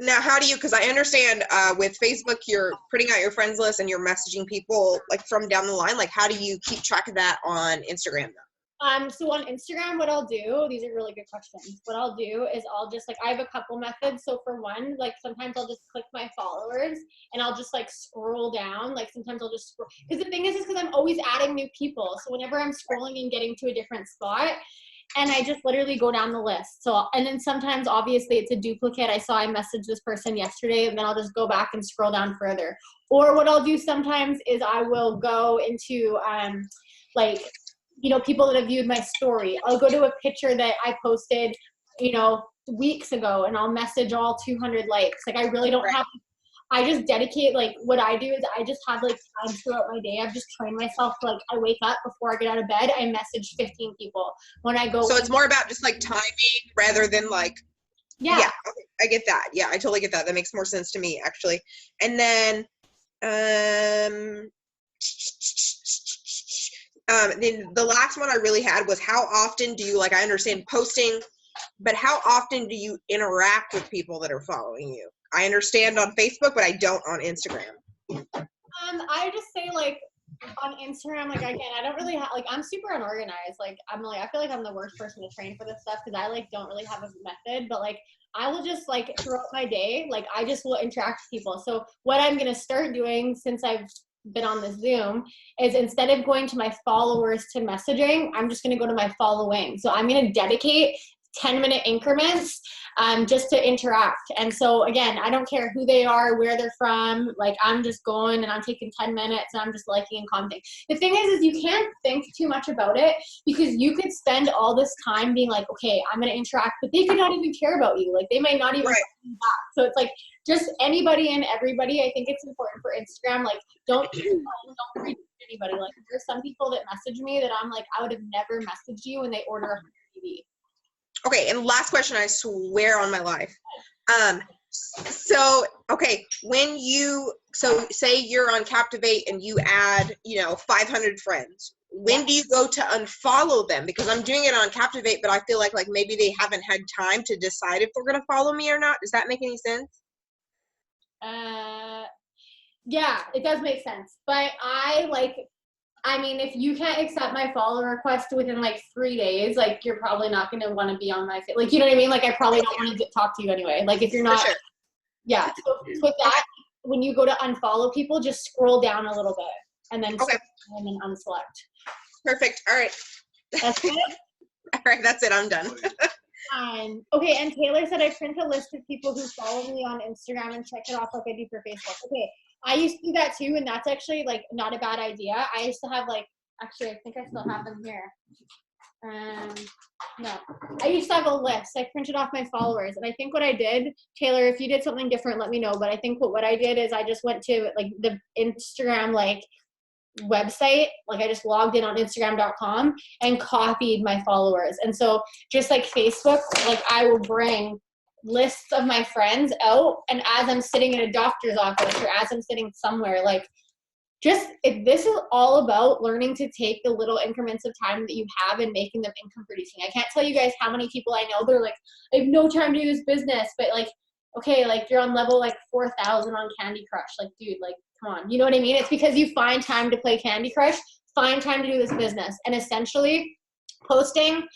Speaker 5: Now, how do you, because I understand with Facebook, you're putting out your friends list and you're messaging people like from down the line. Like, how do you keep track of that on Instagram though?
Speaker 1: So on Instagram, what I'll do, these are really good questions. What I'll do is I'll just like, I have a couple methods. So for one, like sometimes I'll just click my followers and I'll just like scroll down. Like sometimes I'll just scroll, because the thing is because I'm always adding new people. So whenever I'm scrolling and getting to a different spot, and I just literally go down the list. So, and then sometimes obviously it's a duplicate. I messaged this person yesterday, and then I'll just go back and scroll down further. Or what I'll do sometimes is I will go into people that have viewed my story. I'll go to a picture that I posted, weeks ago, and I'll message all 200 likes. Like I really don't have. I just dedicate, like, what I do is I just have, like, time throughout my day. I've just trained myself to, like, I wake up before I get out of bed, I message 15 people. When I go.
Speaker 5: So it's more about just, like, timing rather than, like.
Speaker 1: Yeah.
Speaker 5: Yeah, okay, I get that. Yeah, I totally get that. That makes more sense to me, actually. And then, then the last one I really had was how often do you, like, I understand posting, but how often do you interact with people that are following you? I understand on Facebook, but I don't on Instagram.
Speaker 1: I just say like on Instagram, like again, I don't really like I'm super unorganized. Like I feel like I'm the worst person to train for this stuff because I like don't really have a method. But like I will just like throughout my day, like I just will interact with people. So what I'm gonna start doing since I've been on this Zoom is instead of going to my followers to messaging, I'm just gonna go to my following. So I'm gonna dedicate 10-minute increments just to interact. And so again, I don't care who they are, where they're from, like I'm just going and I'm taking 10 minutes and I'm just liking and commenting. The thing is you can't think too much about it because you could spend all this time being like, okay, I'm going to interact, but they could not even care about you. Like they might not even back. So it's like just anybody and everybody. I think it's important for Instagram. Like don't reach anybody. Like there's some people that message me that I'm like, I would have never messaged you when they order a TV.
Speaker 5: Okay, and last question, I swear on my life. So say you're on Captivate and you add, 500 friends. When do you go to unfollow them? Because I'm doing it on Captivate, but I feel like maybe they haven't had time to decide if they're going to follow me or not. Does that make any sense?
Speaker 1: Yeah, it does make sense. But I I mean, if you can't accept my follow request within like 3 days, like you're probably not going to want to be on my, like, you know what I mean? Like I probably don't want to talk to you anyway. Like if you're
Speaker 5: For
Speaker 1: not,
Speaker 5: sure.
Speaker 1: yeah. So with that, when you go to unfollow people, just scroll down a little bit and then
Speaker 5: Okay.
Speaker 1: and then unselect.
Speaker 5: Perfect. All right.
Speaker 1: That's it.
Speaker 5: All right. That's it. I'm done.
Speaker 1: Okay, and Taylor said I print a list of people who follow me on Instagram and check it off like I do for Facebook. Okay, I used to do that too, and that's actually like not a bad idea. I used to have like, actually, I think I still have them here. No, I used to have a list. I printed off my followers, and I think what I did, Taylor, if you did something different, let me know. But I think what I did is I just went to like the Instagram like website, like I just logged in on Instagram.com and copied my followers. And so just like Facebook, like I will bring lists of my friends out, and as I'm sitting in a doctor's office or as I'm sitting somewhere, like just if this is all about learning to take the little increments of time that you have and making them income producing. I can't tell you guys how many people I know, they're like, I have no time to do this business, but like, okay, like you're on level like 4,000 on Candy Crush. Like, dude, like, come on. You know what I mean? It's because you find time to play Candy Crush, find time to do this business. And essentially posting,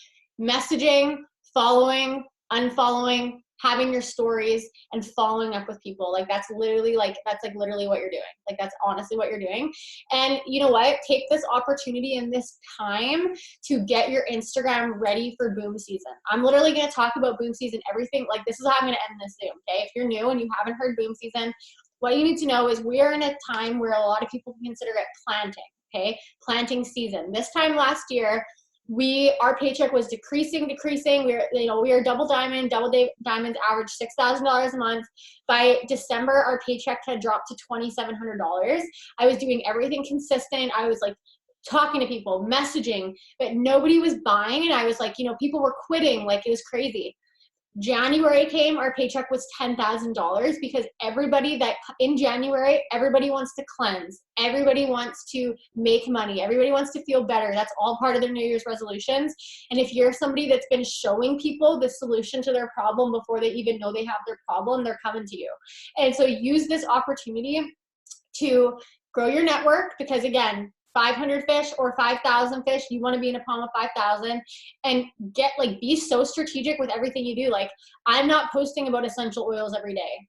Speaker 1: messaging, following, unfollowing, having your stories, and following up with people. Like that's literally what you're doing. Like that's honestly what you're doing. And you know what? Take this opportunity and this time to get your Instagram ready for boom season. I'm literally going to talk about boom season, everything. Like this is how I'm going to end this Zoom. Okay. If you're new and you haven't heard boom season, what you need to know is we are in a time where a lot of people consider it planting. Okay. Planting season. This time last year, our paycheck was decreasing. We are double diamonds average $6,000 a month. By December, our paycheck had dropped to $2,700. I was doing everything consistent. I was like talking to people, messaging, but nobody was buying. And I was like, people were quitting. Like it was crazy. January came, our paycheck was $10,000 because in January, everybody wants to cleanse. Everybody wants to make money. Everybody wants to feel better. That's all part of their New Year's resolutions. And if you're somebody that's been showing people the solution to their problem before they even know they have their problem, they're coming to you. And so use this opportunity to grow your network because again, 500 fish or 5,000 fish, you want to be in a pond of 5,000 and be so strategic with everything you do. Like I'm not posting about essential oils every day.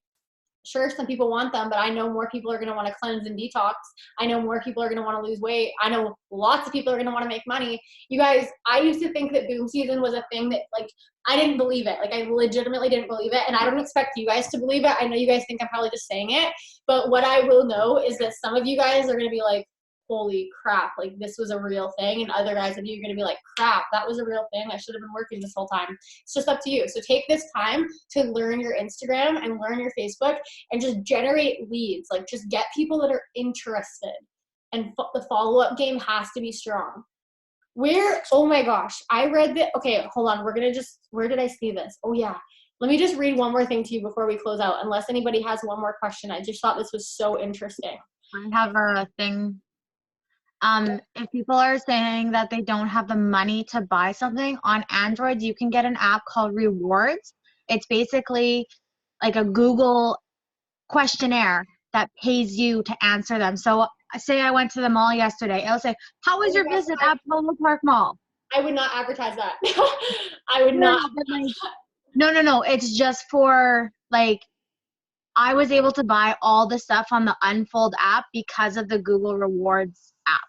Speaker 1: Sure, some people want them, but I know more people are going to want to cleanse and detox. I know more people are going to want to lose weight. I know lots of people are going to want to make money. You guys, I used to think that boom season was a thing that I didn't believe it. Like I legitimately didn't believe it. And I don't expect you guys to believe it. I know you guys think I'm probably just saying it, but what I will know is that some of you guys are going to be like, holy crap, like this was a real thing. And other guys of you are going to be like, crap, that was a real thing. I should have been working this whole time. It's just up to you. So take this time to learn your Instagram and learn your Facebook and just generate leads. Like just get people that are interested. And the follow-up game has to be strong. Oh my gosh, I read that. Okay, hold on. Where did I see this? Oh yeah. Let me just read one more thing to you before we close out, unless anybody has one more question. I just thought this was so interesting.
Speaker 2: I have a thing. If people are saying that they don't have the money to buy something, on Android, you can get an app called Rewards. It's basically like a Google questionnaire that pays you to answer them. So say I went to the mall yesterday. It'll say, how was your visit at Polo Park Mall?
Speaker 1: I would not advertise that. I would not.
Speaker 2: No. It's just for I was able to buy all the stuff on the Unfold app because of the Google Rewards app.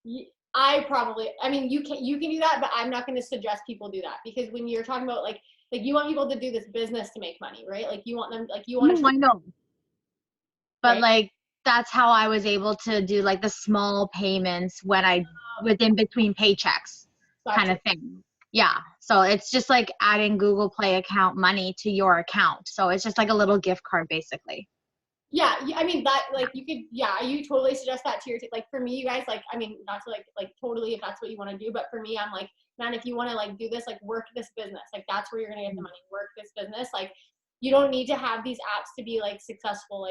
Speaker 1: You can do that, but I'm not going to suggest people do that because when you're talking about like you want people to do this business to make money, right? Like you want them,
Speaker 2: I know. But
Speaker 1: right?
Speaker 2: that's how I was able to do the small payments within between paychecks kind of thing. Yeah. So it's just like adding Google Play account money to your account. So it's just like a little gift card basically.
Speaker 1: Yeah, I mean that you totally suggest that to your for me, you guys, not to totally if that's what you want to do, but for me, I'm like, man, if you want to do this, work this business, that's where you're gonna get the money. Work this business, you don't need to have these apps to be successful.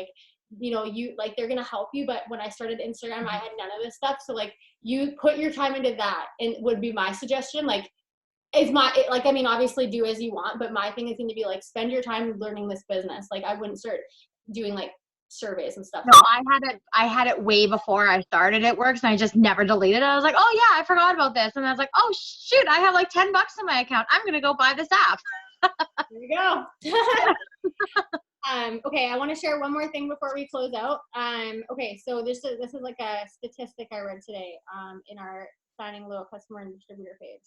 Speaker 1: They're gonna help you, but when I started Instagram, I had none of this stuff. So you put your time into that, and would be my suggestion. Obviously do as you want, but my thing is going to be spend your time learning this business. I wouldn't start doing surveys and stuff.
Speaker 2: No, I had it way before I started It Works, and I just never deleted it. I was like, oh yeah, I forgot about this. And I was like, oh shoot, I have like $10 in my account. I'm going to go buy this app.
Speaker 1: There you go. Okay, I want to share one more thing before we close out. Okay, so this is like a statistic I read today in our Signing Loyal Customer and Distributor page.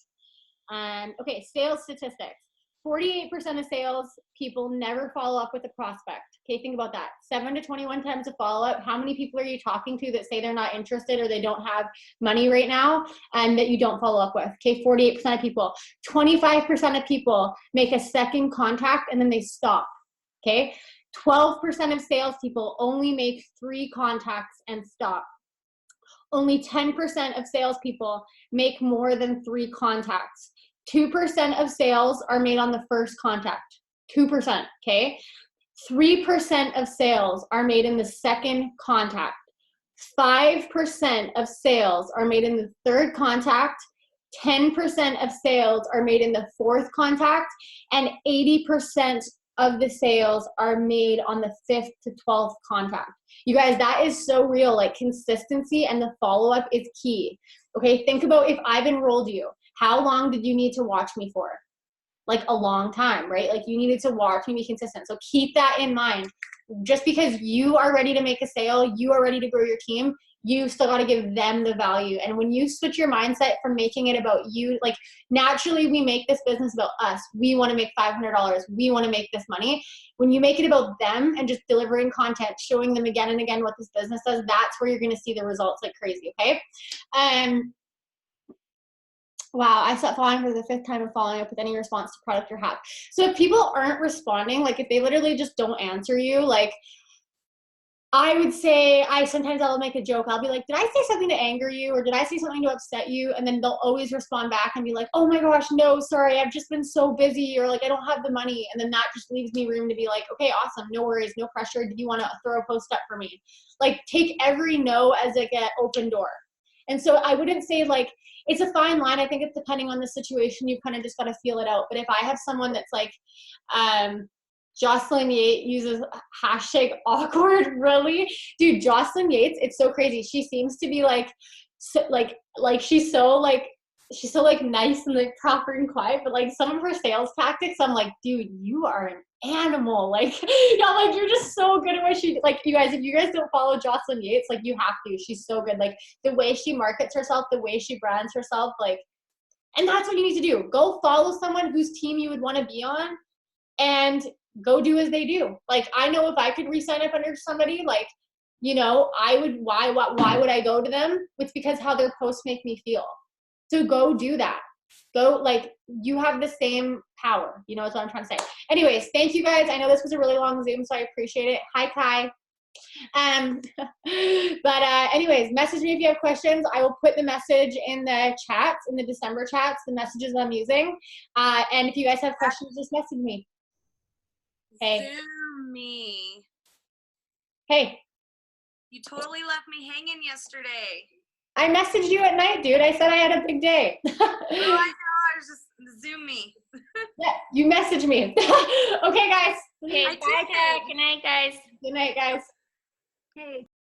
Speaker 1: Okay, sales statistics. 48% of sales people never follow up with a prospect. Okay, think about that. 7 to 21 times a follow-up. How many people are you talking to that say they're not interested or they don't have money right now and that you don't follow up with? Okay, 48% of people. 25% of people make a second contact and then they stop. Okay, 12% of salespeople only make 3 contacts and stop. Only 10% of salespeople make more than 3 contacts. 2% of sales are made on the first contact. 2%, okay? 3% of sales are made in the second contact. 5% of sales are made in the third contact. 10% of sales are made in the fourth contact. And 80% of the sales are made on the 5th to 12th contact. You guys, that is so real. Like, consistency and the follow-up is key. Okay, think about if I've enrolled you. How long did you need to watch me for? Like a long time, right? Like you needed to watch me be consistent. So keep that in mind. Just because you are ready to make a sale, you are ready to grow your team, you still got to give them the value. And when you switch your mindset from making it about you, like naturally we make this business about us. We want to make $500. We want to make this money. When you make it about them and just delivering content, showing them again and again what this business does, that's where you're going to see the results like crazy, okay? Wow, I stopped following for the 5th time of following up with any response to product or hack. So if people aren't responding, like if they literally just don't answer you, like I would say, sometimes I'll make a joke. I'll be like, did I say something to anger you? Or did I say something to upset you? And then they'll always respond back and be like, oh my gosh, no, sorry, I've just been so busy, or like, I don't have the money. And then that just leaves me room to be like, okay, awesome, no worries, no pressure. Do you want to throw a post up for me? Like take every no as like an open door. And so I wouldn't say like, it's a fine line. I think it's depending on the situation. You kind of just got to feel it out. But if I have someone that's like, Jocelyn Yates uses hashtag awkward, really? Dude, Jocelyn Yates, it's so crazy. She seems to be like, she's so nice and like proper and quiet, but like some of her sales tactics, I'm like, dude, you are an animal. Like, yeah, like you're just so good at what she, like you guys, if you guys don't follow Jocelyn Yates, like you have to, she's so good. Like the way she markets herself, the way she brands herself, like, and that's what you need to do. Go follow someone whose team you would want to be on and go do as they do. Like, I know if I could re-sign up under somebody, like, you know, I would, why would I go to them? It's because how their posts make me feel. So go do that. Go, like, you have the same power. You know, that's what I'm trying to say. Anyways, thank you guys. I know this was a really long Zoom, so I appreciate it. Hi, Kai. Anyways, message me if you have questions. I will put the message in the chats, in the December chats, the messages I'm using. And if you guys have questions, just message me. Hey.
Speaker 6: Zoom me.
Speaker 1: Hey.
Speaker 6: You totally left me hanging yesterday.
Speaker 1: I messaged you at night, dude. I said I had a big day.
Speaker 6: Oh, I know. I was just Zoom me.
Speaker 1: Yeah, you messaged me. Okay, guys.
Speaker 4: Okay, bye, guys. Good night, guys.
Speaker 1: Good night, guys.
Speaker 6: Hey.